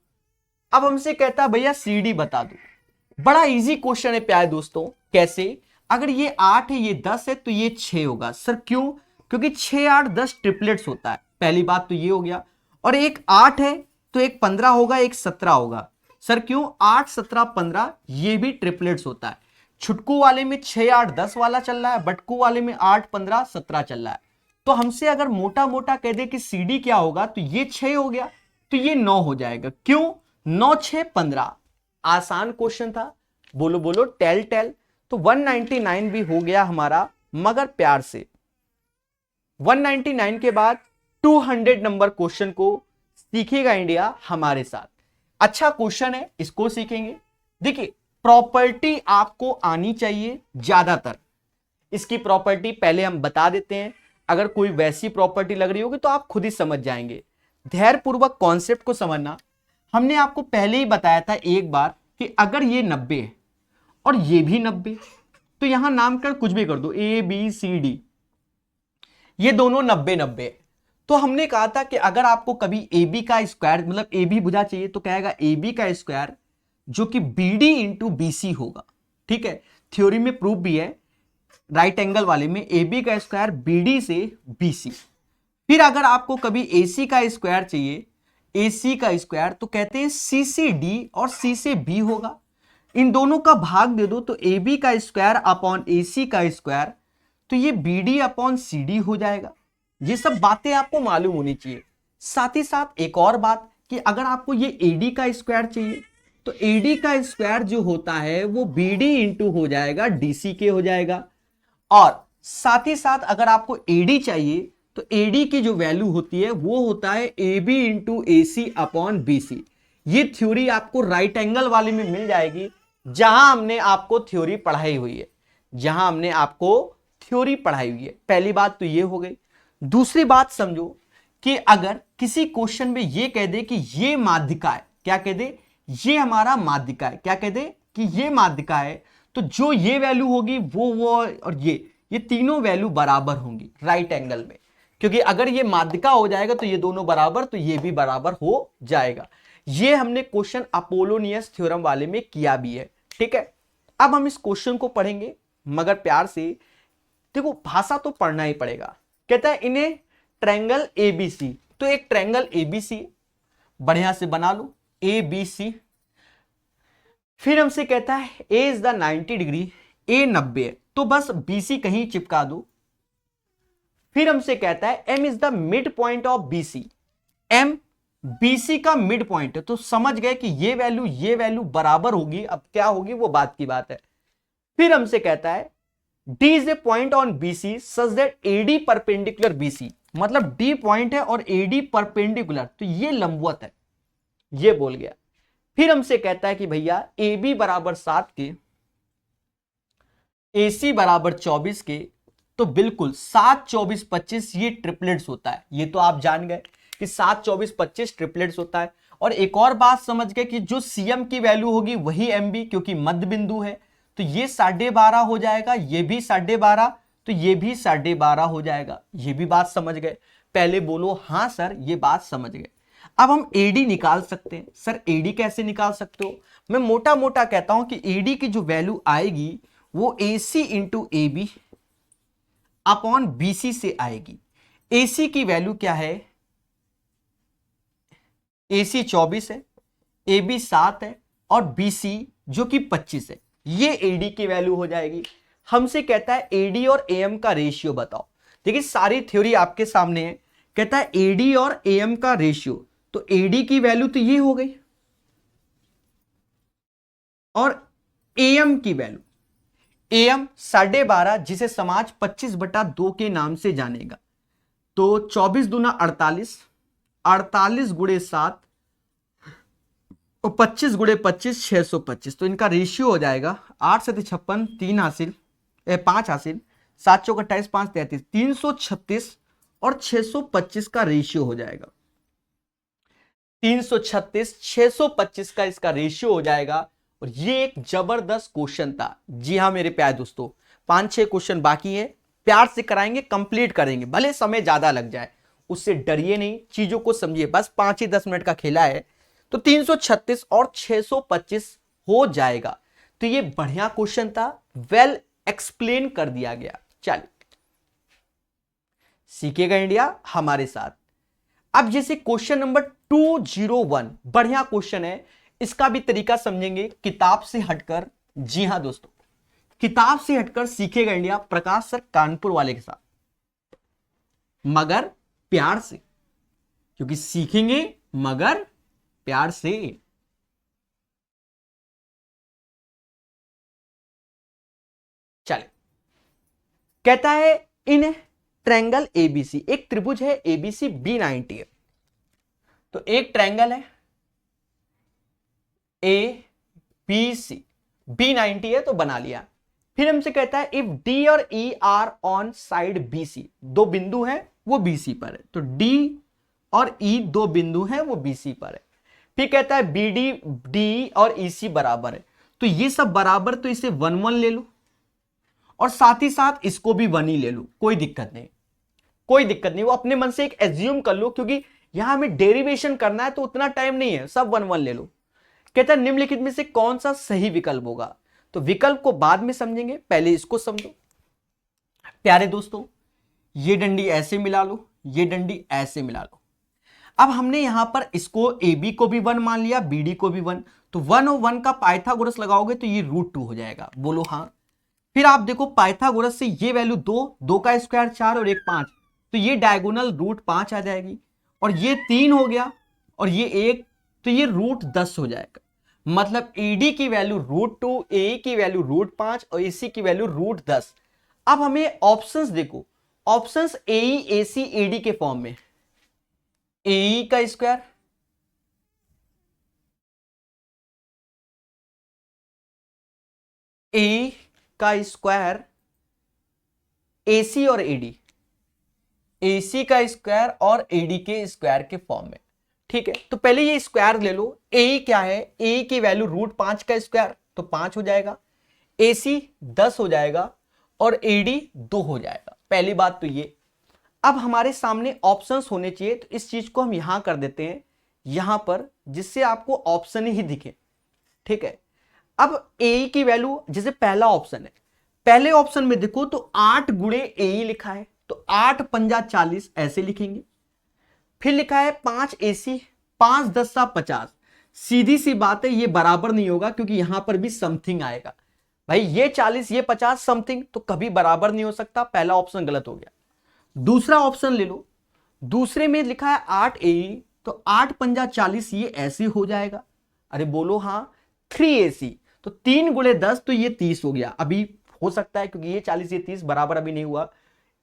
अब हमसे कहता है भैया सी डी बता दो। बड़ा इजी क्वेश्चन है प्यारे दोस्तों। कैसे? अगर ये 8 है, ये 10 है, तो ये 6 होगा। सर क्यों? क्योंकि 6 8 10 ट्रिपलेट्स होता है। पहली बात तो ये हो गया। और एक 8 है तो एक 15 होगा, एक 17 होगा। सर क्यों? 8 17 15 ये भी ट्रिपलेट्स होता है। छुटकू वाले में 6 8 10 वाला चल रहा है, बटकू वाले में 8 15 17 चल रहा है। तो हमसे अगर मोटा मोटा कह दे कि सी डी क्या होगा, तो ये 6 हो गया, तो ये 9 हो जाएगा। क्यों? 9 6 15। आसान क्वेश्चन था। बोलो बोलो टेल टेल। तो 199 भी हो गया हमारा, मगर प्यार से। 199 के बाद 200 नंबर क्वेश्चन को सीखेगा इंडिया हमारे साथ। अच्छा क्वेश्चन है, इसको सीखेंगे। देखिए, प्रॉपर्टी आपको आनी चाहिए ज्यादातर। इसकी प्रॉपर्टी पहले हम बता देते हैं। अगर कोई वैसी प्रॉपर्टी लग रही होगी तो आप खुद ही समझ जाएंगे। धैर्यपूर्वक कॉन्सेप्ट को समझना। हमने आपको पहले ही बताया था एक बार कि अगर ये 90 है और ये भी 90, तो यहां नामकरण कुछ भी कर दो, ए बी सी डी, ये दोनों 90 90। तो हमने कहा था कि अगर आपको कभी ए बी का स्क्वायर, मतलब ए बी भुजा चाहिए, तो कहेगा ए बी का स्क्वायर जो कि B D into B C होगा। ठीक है, थ्योरी में प्रूफ भी है। राइट एंगल वाले में ए बी का स्क्वायर बी डी से बी सी। फिर अगर आपको कभी ए सी का स्क्वायर चाहिए, ए सी का स्क्वायर, तो कहते हैं सी से डी और सी से बी होगा। इन दोनों का भाग दे दो तो ए बी का स्क्वायर अपॉन ए सी का स्क्वायर, तो ये B D upon C D हो जाएगा। ये सब बातें आपको मालूम होनी चाहिए। साथ ही साथ एक और बात कि अगर आपको ये ए डी का स्क्वायर चाहिए, तो ए डी का स्क्वायर जो होता है वो बी डी इंटू हो जाएगा डी सी के हो जाएगा। और साथ ही साथ अगर आपको ए डी चाहिए, तो ए डी की जो वैल्यू होती है वो होता है A B into A C upon B C. ये थ्योरी आपको राइट एंगल वाले में मिल जाएगी, जहां हमने आपको थ्योरी पढ़ाई हुई है। जहां हमने आपको थ्योरी पढ़ाई हुई है। पहली बात तो ये हो गई। दूसरी बात समझो कि अगर किसी क्वेश्चन में ये कह दे कि ये माध्यिका है, क्या कह दे? ये हमारा माध्यिका है। क्या कह दे? कि ये माध्यिका है, तो जो ये वैल्यू होगी वो और ये तीनों वैल्यू बराबर होंगी राइट एंगल में। क्योंकि अगर ये माध्यिका हो जाएगा तो ये दोनों बराबर, तो ये भी बराबर हो जाएगा। ये हमने क्वेश्चन अपोलोनियस थ्योरम वाले में किया भी है। ठीक है, अब हम इस क्वेश्चन को पढ़ेंगे, मगर प्यार से। देखो, भाषा तो पढ़ना ही पड़ेगा। कहता है इन्हें ट्रायंगल एबीसी, तो एक ट्रायंगल एबीसी बढ़िया से बना लो, ए बी सी। फिर हमसे कहता है ए इज द 90 डिग्री, ए 90 है, तो बस बीसी कहीं चिपका दो। फिर हमसे कहता है M is the mid point of BC, M BC का मिड पॉइंट है, तो समझ गए कि ये वैल्यू बराबर होगी। अब क्या होगी वो बात की बात है। फिर हमसे कहता है D is a point on BC such that AD perpendicular BC, मतलब D पॉइंट है और AD परपेंडिकुलर, तो ये लंबवत है। ये बोल गया। फिर हमसे कहता है कि भैया AB बराबर 7 के, AC बराबर 24 के, तो बिल्कुल 7 24 25 ये ट्रिपलेट्स होता है। ये तो आप जान गए कि 7 24 25 ट्रिपलेट्स होता है। और एक और बात समझ गए कि जो CM की वैल्यू होगी वही MB, क्योंकि मध्य बिंदु है, तो ये 12.5 हो जाएगा, ये भी 12.5, तो ये भी 12.5 हो जाएगा। ये भी बात समझ गए? पहले बोलो हाँ सर, ये बात समझ गए। अब हम AD निकाल सकते हैं। सर AD कैसे निकाल सकते हो? मैं मोटा मोटा कहता हूं कि AD की जो वैल्यू आएगी वो AC into AB upon BC से आएगी। AC की वैल्यू क्या है? AC 24 है, AB 7 है, और BC जो कि 25 है, ये AD की वैल्यू हो जाएगी। हमसे कहता है AD और AM का रेशियो बताओ। देखिए, सारी थ्योरी आपके सामने है। कहता है AD और AM का रेशियो, तो AD की वैल्यू तो ये हो गई, और AM की वैल्यू, AM 12.5, जिसे समाज 25/2 के नाम से जानेगा। तो 24 दूना 48, 48 गुणे 7 और 25 गुणे 25 625, तो इनका रेशियो हो जाएगा 8 से 56, 3 हासिल 5 हासिल, 7 चौक 28, 5 33, 336 और 625 का रेशियो हो जाएगा। 336 625 का इसका रेशियो हो जाएगा। और ये एक जबरदस्त क्वेश्चन था। जी हाँ मेरे प्यारे दोस्तों, 5-6 क्वेश्चन बाकी है, प्यार से कराएंगे, कंप्लीट करेंगे, भले समय ज्यादा लग जाए, उससे डरिए नहीं, चीजों को समझिए। बस 5 ही 10 मिनट का खेला है तो 336 और 625 हो जाएगा। तो ये बढ़िया क्वेश्चन था, वेल एक्सप्लेन कर दिया गया। चलिए, सीखेगा इंडिया हमारे साथ। अब जैसे क्वेश्चन नंबर 201 बढ़िया क्वेश्चन है, इसका भी तरीका समझेंगे किताब से हटकर। जी हां दोस्तों, किताब से हटकर सीखेगा इंडिया प्रकाश सर कानपुर वाले के साथ, मगर प्यार से, क्योंकि सीखेंगे मगर प्यार से। चलिए, कहता है इन ट्रायंगल एबीसी, एक त्रिभुज है एबीसी B90 है। तो एक ट्रायंगल है ए बी सी, B90 है तो बना लिया। फिर हमसे कहता है इफ डी और E R on side BC, दो बिंदु हैं वो BC पर है, तो डी और ई दो बिंदु हैं वो BC पर है। फिर कहता है BD डी और EC बराबर है, तो ये सब बराबर, तो इसे 1 1 ले लो और साथ ही साथ इसको भी 1 ही ले लो, कोई दिक्कत नहीं, कोई दिक्कत नहीं। वो अपने मन से एक एज्यूम कर लो, क्योंकि यहां हमें डेरिवेशन करना है तो उतना टाइम नहीं है, सब 1 1 ले लो। कहता है निम्नलिखित में से कौन सा सही विकल्प होगा, तो विकल्प को बाद में समझेंगे, पहले इसको समझो। प्यारे दोस्तों, ये डंडी ऐसे मिला लो, ये डंडी ऐसे मिला लो। अब हमने यहां पर इसको AB को भी 1 मान लिया, BD को भी 1, तो 1 और 1 का पाइथागोरस लगाओगे तो ये √2 हो जाएगा, बोलो हाँ। फिर आप देखो पाइथागोरस से ये वैल्यू 2 का स्क्वायर 4 और 1 5, तो ये डायगोनल √5 आ जाएगी, और ये 3 हो गया और ये 1, तो ये √10 हो जाएगा। मतलब ED की वैल्यू √2, AE की वैल्यू √5 और AC की वैल्यू √10। अब हमें ऑप्शंस देखो, ऑप्शंस AE AC AD के फॉर्म में, AE का स्क्वायर, AE का स्क्वायर, AC और AD, AC का स्क्वायर और AD के स्क्वायर के फॉर्म में। ठीक है, तो पहले ये स्क्वायर ले लो। AE क्या है, AE की वैल्यू √5 का स्क्वायर, तो 5 हो जाएगा, AC 10 हो जाएगा और AD 2 हो जाएगा। पहली बात तो ये। अब हमारे सामने ऑप्शंस होने चाहिए, तो इस चीज को हम यहां कर देते हैं, यहां पर, जिससे आपको ऑप्शन ही दिखे। ठीक है, अब AE की वैल्यू, जैसे पहला ऑप्शन है, पहले ऑप्शन में देखो तो 8 गुणे AE लिखा है, तो 8 पंजा 40 ऐसे लिखेंगे। फिर लिखा है 5 AC, 5 10 50, सीधी सी बात है ये बराबर नहीं होगा, क्योंकि यहां पर भी समथिंग आएगा। भाई ये 40 ये 50 समथिंग, तो कभी बराबर नहीं हो सकता, पहला ऑप्शन गलत हो गया। दूसरा ऑप्शन ले लो, दूसरे में लिखा है 8 AE, तो 8 पंजा 40 ये ऐसे हो जाएगा, अरे बोलो हाँ। 3 AC, तो 3 गुणे 10, तो ये 30 हो गया, अभी हो सकता है क्योंकि ये 40 ये 30 बराबर अभी नहीं हुआ।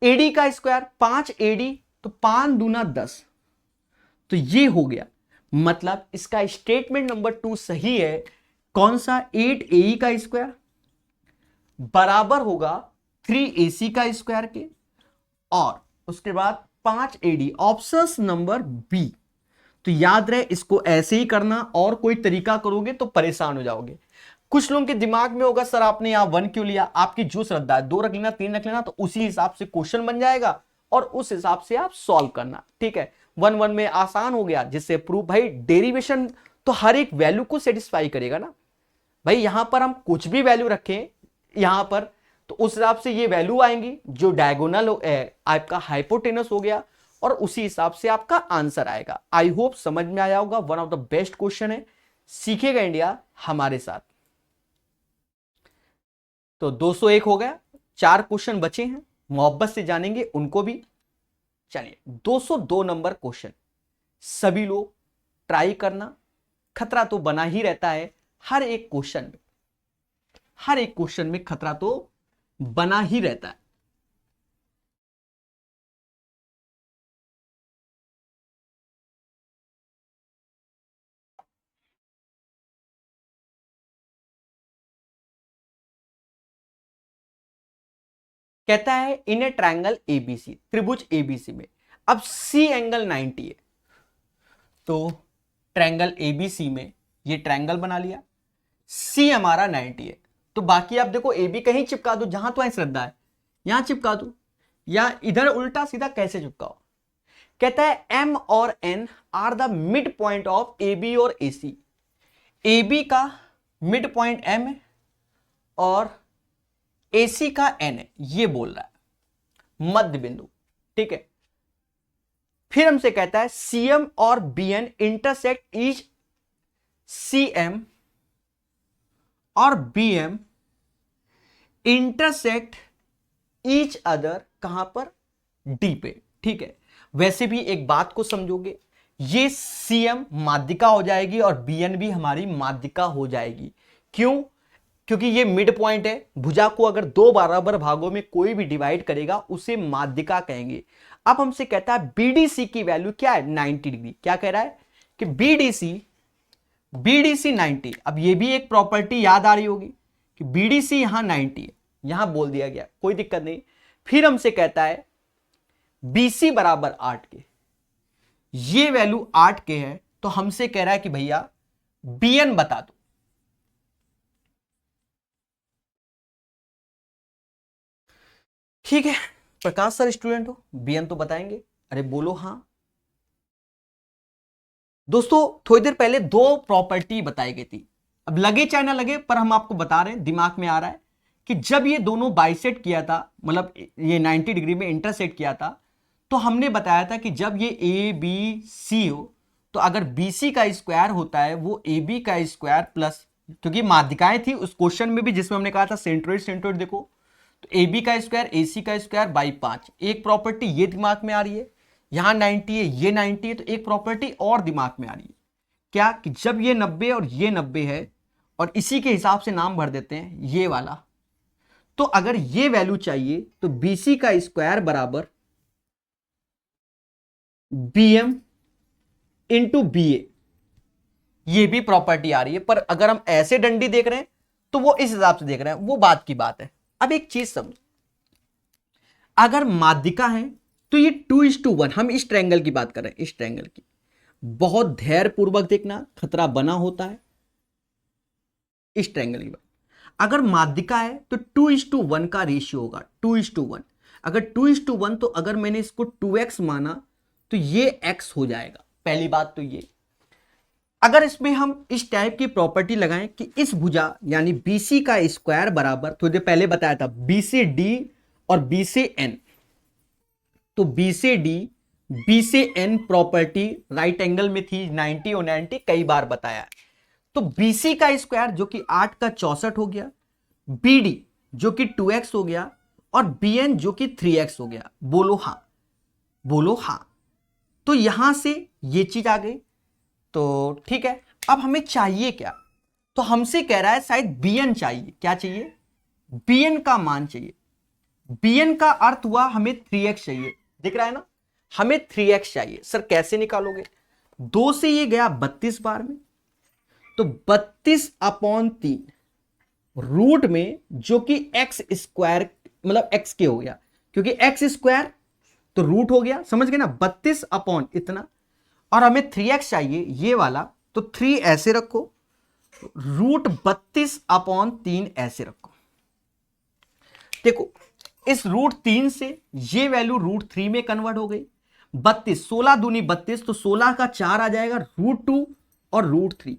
AD का स्क्वायर 5 AD, तो 5 दूना 10, तो ये हो गया। मतलब इसका स्टेटमेंट नंबर 2 सही है। कौन सा, 8 AE का स्क्वायर बराबर होगा 3 AC का स्क्वायर के, और उसके बाद 5 AD, ऑप्शन नंबर बी। तो याद रहे इसको ऐसे ही करना, और कोई तरीका करोगे तो परेशान हो जाओगे। कुछ लोगों के दिमाग में होगा सर आपने यहां 1 क्यों लिया, आपकी जो श्रद्धा है 2 रख लेना 3 रख लेना, तो उसी हिसाब से क्वेश्चन बन जाएगा और उस हिसाब से आप सॉल्व करना। ठीक है, 1 1 में आसान हो गया, जिससे प्रूफ, भाई डेरिवेशन तो हर एक वैल्यू को सेटिस्फाई करेगा ना। भाई यहां पर हम कुछ भी वैल्यू रखें यहां पर, तो उस हिसाब से ये वैल्यू आएंगी जो डायगोनल आपका हाइपोटेनस हो गया, और उसी हिसाब से आपका आंसर आएगा। आई होप समझ में आया होगा। One of the best question है, सीखेगा इंडिया हमारे साथ। तो 201 हो गया, 4 क्वेश्चन बचे हैं, मोहब्बत से जानेंगे उनको भी। चलिए 202 नंबर क्वेश्चन, सभी लोग ट्राई करना, खतरा तो बना ही रहता है हर एक क्वेश्चन में, हर एक क्वेश्चन में खतरा तो बना ही रहता है। कहता है इन ए ट्रायंगल एबीसी, त्रिभुज एबीसी में, अब सी एंगल 90 है, तो ट्रायंगल एबीसी में ये ट्रायंगल बना लिया, सी हमारा 90 है, तो बाकी आप देखो ए बी कहीं चिपका दो, जहां तो श्रद्धा है यहां चिपका दो, या इधर उल्टा सीधा कैसे चिपकाओ। कहता है एम और N are the mid point of A B और ए सी। ए बी का मिड पॉइंट एम है और ए सी का एन है, ये बोल रहा है मध्य बिंदु, ठीक है। फिर हमसे कहता है सीएम और बीएन इंटरसेक्ट ईच, सीएम और बीएम इंटरसेक्ट ईच अदर कहां पर, डी पे, ठीक है। वैसे भी एक बात को समझोगे, ये सीएम माध्यिका हो जाएगी और बीएन भी हमारी माध्यिका हो जाएगी। क्यों? क्योंकि ये मिड पॉइंट है। भुजा को अगर दो बराबर भागों में कोई भी डिवाइड करेगा उसे माध्यिका कहेंगे। अब हमसे कहता है बीडीसी की वैल्यू क्या है, 90 डिग्री। क्या कह रहा है कि बीडीसी 90। अब ये भी एक प्रॉपर्टी याद आ रही होगी कि बीडीसी यहां 90 है, यहां बोल दिया गया, कोई दिक्कत नहीं। फिर हमसे कहता है बीसी बराबर 8 के, ये वैल्यू 8 के है, तो हमसे कह रहा है कि भैया बीएन बता दो। ठीक है प्रकाश सर स्टूडेंट हो, बीएन तो बताएंगे, अरे बोलो हां। दोस्तों थोड़ी देर पहले दो प्रॉपर्टी बताई गई थी, अब लगे चाहे ना लगे पर हम आपको बता रहे हैं, दिमाग में आ रहा है कि जब ये दोनों बाइसेक्ट किया था, मतलब ये 90 डिग्री में इंटरसेक्ट किया था, तो हमने बताया था कि जब ये ए बी सी हो तो अगर BC का स्क्वायर होता है वो AB का स्क्वायर प्लस, क्योंकि माध्यिकाएं थी उस क्वेश्चन में भी जिसमें हमने कहा था सेंट्रोइड देखो, तो AB का स्क्वायर AC का स्क्वायर बाई 5। एक प्रॉपर्टी ये दिमाग में आ रही है, यहां 90 है ये 90 है, तो एक प्रॉपर्टी और दिमाग में आ रही है क्या, कि जब ये 90 और ये 90 है और इसी के हिसाब से नाम भर देते हैं ये वाला, तो अगर ये वैल्यू चाहिए तो BC का स्क्वायर बराबर BM इंटू BA, ये भी प्रॉपर्टी आ रही है। पर अगर हम ऐसे डंडी देख रहे हैं तो वो इस हिसाब से देख रहे हैं, वो बात की बात है। अब एक चीज समझो, अगर माध्यिका है तो ये 2:1, हम इस ट्रायंगल की बात कर रहे हैं, इस ट्रायंगल की, बहुत धैर्य पूर्वक देखना, खतरा बना होता है इस ट्रायंगल की बात। अगर माध्यिका है तो 2:1 का रेशियो होगा, 2:1। अगर 2:1 तो अगर मैंने इसको 2x माना तो ये x हो जाएगा। पहली बात तो ये, अगर इसमें हम इस टाइप की प्रॉपर्टी लगाएं कि इस भुजा यानी BC का स्क्वायर बराबर, थोड़ी देर पहले बताया था BCD और BCN, तो BCD BCN property right angle में थी, 90 और 90 कई बार बताया है। तो BC का स्क्वायर जो कि 8 का 64 हो गया, BD जो कि 2x हो गया और BN जो कि 3x हो गया। बोलो हां, बोलो हां। तो यहां से ये चीज आ गई, तो ठीक है। अब हमें चाहिए क्या, तो हमसे कह रहा है शायद BN चाहिए। क्या चाहिए, BN का मान चाहिए। BN का अर्थ हुआ हमें 3x चाहिए, दिख रहा है ना, हमें 3x चाहिए। सर कैसे निकालोगे, 2 से ये गया 32 बार में, तो 32/3 रूट में जो कि x स्क्वायर मतलब x के हो गया, क्योंकि x स्क्वायर तो रूट हो गया, समझ गए ना, 32 अपॉन इतना, और हमें 3x चाहिए ये वाला, तो 3 ऐसे रखो, रूट 32/3 ऐसे रखो। देखो इस रूट 3 से ये वैल्यू रूट 3 में कन्वर्ट हो गई, 32, 16 दूनी 32, तो 16 का 4 आ जाएगा, रूट 2 और रूट 3।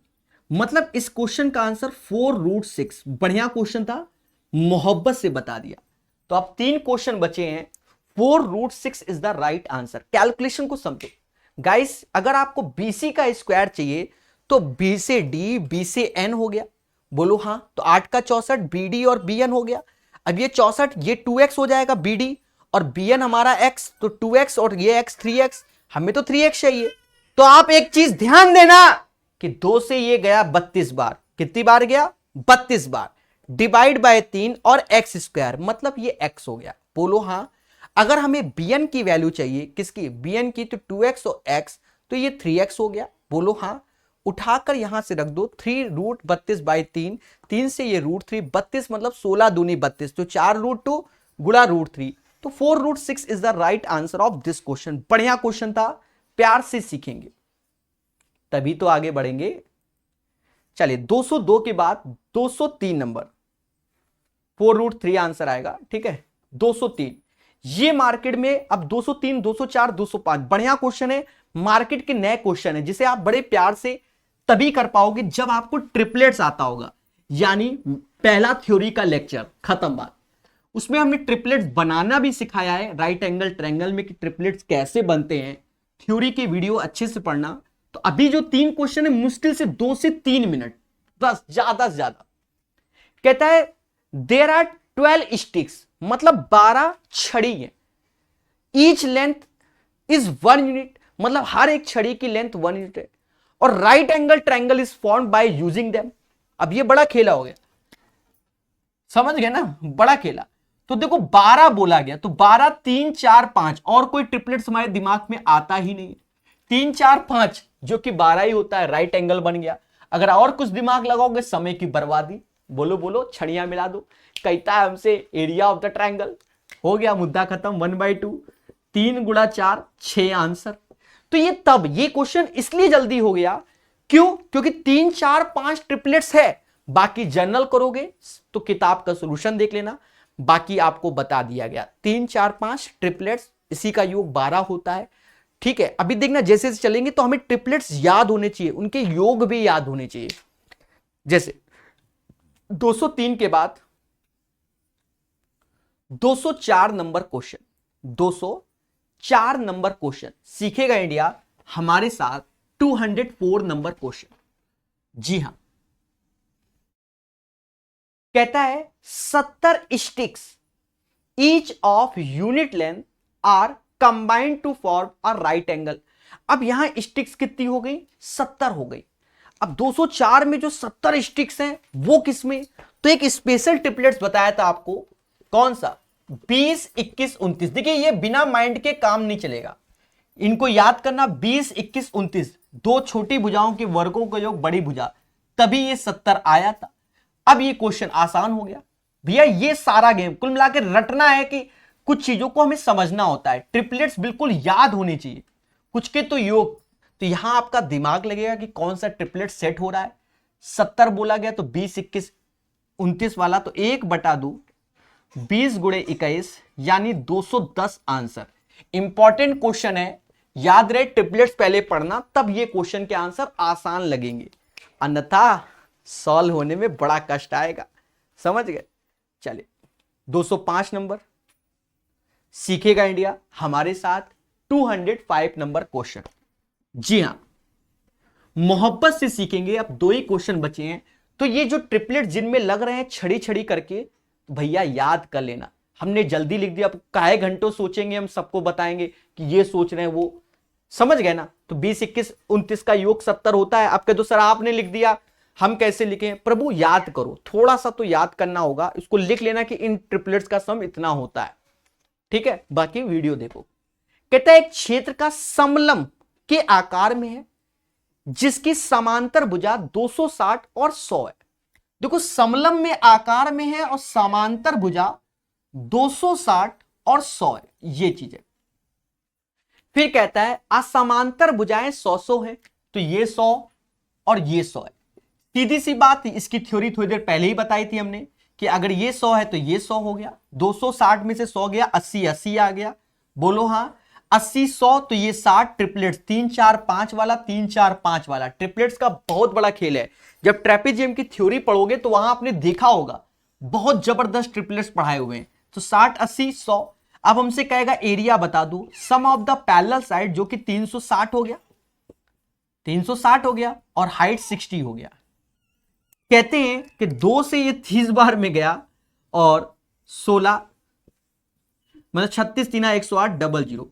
मतलब इस क्वेश्चन का आंसर 4√6। बढ़िया क्वेश्चन था, मोहब्बत से बता दिया। तो अब 3 क्वेश्चन बचे हैं, 4√6 is the right answer. Calculation को समझो गाइस, अगर आपको BC का स्क्वायर चाहिए तो B से D B से N हो गया, बोलो हां, तो 8 का 64 BD और BN हो गया। अब ये 64 ये 2x हो जाएगा BD और BN हमारा x, तो 2x और ये x 3x, हमें तो 3x चाहिए। तो आप एक चीज ध्यान देना कि 2 से ये गया 32 बार, कितनी बार गया, 32 बार, डिवाइड बाय 3 और x स्क्वायर, मतलब ये x हो गया। बोलो हां। अगर हमें BN की वैल्यू चाहिए, किसकी, BN की, तो 2x और x, तो ये 3x हो गया। बोलो हां। उठाकर यहां से रख दो, 3√32/3, 3 से ये रूट 3, 32 मतलब 16 दूनी 32, तो 4√2 गुणा √3, तो 4√6 is the right answer of this question. बढ़िया क्वेश्चन था, प्यार से सीखेंगे तभी तो आगे बढ़ेंगे। चलिए 202 के बाद 203 नंबर, 4√3 आंसर आएगा। ठीक है, 203 ये मार्केट में अब 203, 204, 205 बढ़िया क्वेश्चन है, मार्केट के नए क्वेश्चन है जिसे आप बड़े प्यार से तभी कर पाओगे जब आपको ट्रिपलेट्स आता होगा। यानी पहला थ्योरी का लेक्चर खत्म बात, उसमें हमने ट्रिपलेट्स बनाना भी सिखाया है राइट एंगल ट्रायंगल में कि ट्रिपलेट्स कैसे बनते हैं। थ्योरी की वीडियो अच्छे से पढ़ना। तो अभी जो 3 क्वेश्चन है मुश्किल से 2 से 3 मिनट बस, ज्यादा से ज्यादा। कहता है देयर आर 12 स्टिक्स, मतलब 12 छड़ी है। ईच लेंथ इज 1 यूनिट, मतलब हर एक छड़ी की लेंथ 1 यूनिट है। और right angle triangle is formed by using them. अब ये बड़ा खेला हो गया, समझ गए ना, बड़ा खेला। तो देखो 12 बोला गया, तो 12, 3, 4, 5 और कोई ट्रिपलेट्स हमारे दिमाग में आता ही नहीं। 3, 4, 5 जो कि 12 ही होता है, राइट एंगल बन गया। अगर और कुछ दिमाग लगाओगे समय की बर्बादी। बोलो बोलो, छड़ियां मिला दो। कहता है हमसे एरिया ऑफ द ट्रायंगल, हो गया मुद्दा खत्म। 1/2, 3 गुणा 4, 6 आंसर। तो ये तब ये क्वेश्चन इसलिए जल्दी हो गया, क्यों? क्योंकि 3, 4, 5 ट्रिपलेट्स है। बाकी जनरल करोगे तो किताब का सॉल्यूशन देख लेना, बाकी आपको बता दिया गया। 3, 4, 5 ट्रिपलेट्स, इसी का योग 12 होता है। ठीक है, अभी देखना जैसे जैसे चलेंगे तो हमें ट्रिपलेट्स याद होने चाहिए, उनके योग भी याद होने चाहिए। जैसे 203 के बाद 204 नंबर क्वेश्चन, 204 नंबर क्वेश्चन सीखेगा इंडिया हमारे साथ। 204 नंबर क्वेश्चन, जी हां, कहता है 70 sticks each of unit length are combined to form a right angle. अब यहां स्टिक्स कितनी हो गई? 70 हो गई। अब 204 में जो 70 स्टिक्स हैं वो किसमें? तो एक स्पेशल ट्रिपलेट्स बताया था आपको, कौन सा? 20, 21, 29। देखिए ये बिना माइंड के काम नहीं चलेगा, इनको याद करना। 20, 21, 29 दो छोटी भुजाओं के वर्गों का योग बड़ी भुजा, तभी ये 70 आया था। अब ये क्वेश्चन आसान हो गया भैया। ये सारा गेम कुल मिलाकर रटना है कि कुछ चीजों को हमें समझना होता है। ट्रिपलेट्स बिल्कुल याद होनी चाहिए, कुछ के तो योग। तो यहां आपका दिमाग लगेगा कि कौन सा ट्रिपलेट सेट हो रहा है। 70 बोला गया तो 20, 21, 29 वाला, तो 1/2 20 गुणे 21 यानी 210 आंसर। इंपॉर्टेंट क्वेश्चन है, याद रहे ट्रिपलेट्स पहले पढ़ना, तब ये क्वेश्चन के आंसर आसान लगेंगे, अन्यथा सॉल्व होने में बड़ा कष्ट आएगा। समझ गए? चलिए 205 नंबर सीखेगा इंडिया हमारे साथ। 205 नंबर क्वेश्चन, जी हां, मोहब्बत से सीखेंगे। अब 2 ही क्वेश्चन बचे हैं, तो ये जो ट्रिपलेट जिनमें लग रहे हैं छड़ी छड़ी करके, भैया याद कर लेना। हमने जल्दी लिख दिया, अब काहे घंटों सोचेंगे, हम सबको बताएंगे कि ये सोच रहे हैं वो। समझ गए ना? तो 20, 21, 29 का योग 70 होता है। आपके तो सर आपने लिख दिया, हम कैसे लिखें? प्रभु याद करो, थोड़ा सा तो याद करना होगा। इसको लिख लेना कि इन ट्रिपलेट्स का सम इतना होता है। ठीक है, बाकी वीडियो देखो। कहता है एक क्षेत्र का समलंब के आकार में है जिसकी समांतर भुजा 260 और 100 है। देखो समलंब में आकार में है और समांतर भुजा 260 और 100 है, ये चीज है। फिर कहता है असमांतर भुजाएं 100 है, तो ये 100 और ये 100 है। सीधी सी बात, इसकी थ्योरी थोड़ी देर पहले ही बताई थी हमने कि अगर ये 100 है तो ये 100 हो गया। 260 में से 100 गया, 80, 80 आ गया। बोलो हां, 80, 100, तो ये 60 ट्रिपलेट्स, 3, 4, 5 वाला, 3, 4, 5 वाला। ट्रिपलेट्स का बहुत बड़ा खेल है। जब ट्रेपेजियम की थ्योरी पढ़ोगे तो वहां आपने देखा होगा बहुत जबरदस्त ट्रिपलेट्स पढ़ाए हुए हैं। तो 60, 80, 100। अब हमसे कहेगा एरिया बता दो सम ऑफ द पैरेलल साइड, जो कि 360 हो गया, 360 हो गया, और हाइट 60 हो गया। कहते हैं कि 2 से ये 30 बार में गया और 16 मतलब 36, 3, 108, 00,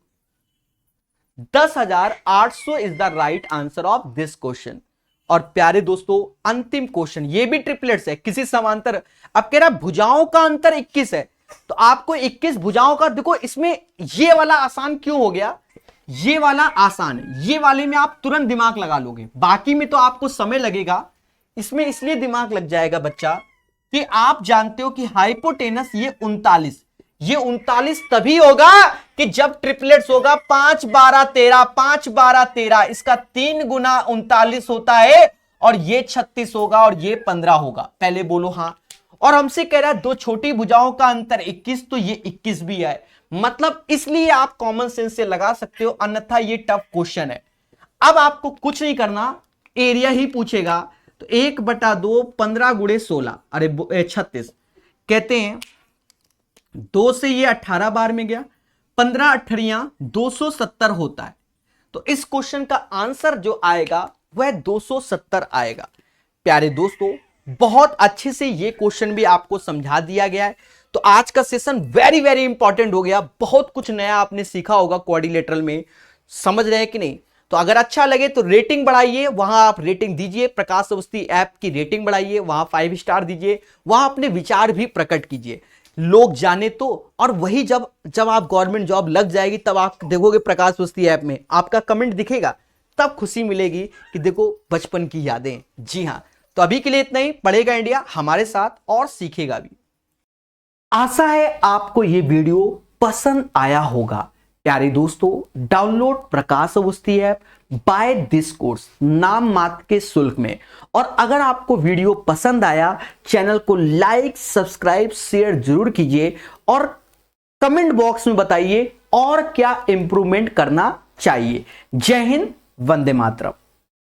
10,800 is the right answer of this question. और प्यारे दोस्तों अंतिम क्वेश्चन, ये भी ट्रिपलेट्स है किसी समांतर। अब कह रहा भुजाओं का अंतर 21 है, तो आपको 21 भुजाओं का, देखो इसमें ये वाला आसान क्यों हो गया? ये वाला आसान है, ये वाले में आप तुरंत दिमाग लगा लोगे, बाकी में तो आपको समय लगेगा। इसमें इसलिए दिमाग लग जाएगा बच्चा कि आप जानते हो कि हाइपोटेनस ये 39 तभी होगा कि जब ट्रिपलेट्स होगा 5, 12, 13, 5, 12, 13, इसका 3 गुना 39 होता है, और ये 36 होगा और ये 15 होगा। पहले बोलो हां। और हमसे कह रहा है दो छोटी भुजाओं का अंतर 21, तो ये 21 भी है। मतलब इसलिए आप कॉमन सेंस से लगा सकते हो, अन्यथा ये टफ क्वेश्चन है। अब आपको कुछ नहीं करना, एरिया ही पूछेगा तो 1/2 15 × 16, अरे 36, कहते हैं 2 से ये 18 बार में गया, 15 अठरियां 270 होता है। तो इस क्वेश्चन का आंसर जो आएगा वह 270 आएगा। प्यारे दोस्तों, बहुत अच्छे से ये क्वेश्चन भी आपको समझा दिया गया है। तो आज का सेशन वेरी वेरी इंपॉर्टेंट हो गया। बहुत कुछ नया आपने सीखा होगा क्वाड्रिलेटरल में, समझ रहे हैं कि नहीं? तो अगर अच्छा लगे तो रेटिंग बढ़ाइए, वहां आप रेटिंग दीजिए, प्रकाश अवस्थी ऐप की रेटिंग बढ़ाइए, वहां 5 स्टार दीजिए, वहां अपने विचार भी प्रकट कीजिए, लोग जाने तो। और वही जब आप गवर्नमेंट जॉब लग जाएगी तब आप देखोगे प्रकाश अवस्थी ऐप में आपका कमेंट दिखेगा, तब खुशी मिलेगी कि देखो बचपन की यादें। जी हां, तो अभी के लिए इतना ही। पढ़ेगा इंडिया हमारे साथ और सीखेगा भी। आशा है आपको ये वीडियो पसंद आया होगा। प्यारे दोस्तों, download Prakash Awasthi app by this course, नाम मात्र के शुल्क में। और अगर आपको वीडियो पसंद आया, चैनल को लाइक सब्सक्राइब शेयर जरूर कीजिए और कमेंट बॉक्स में बताइए और क्या इंप्रूवमेंट करना चाहिए। जय हिंद, वंदे मातरम।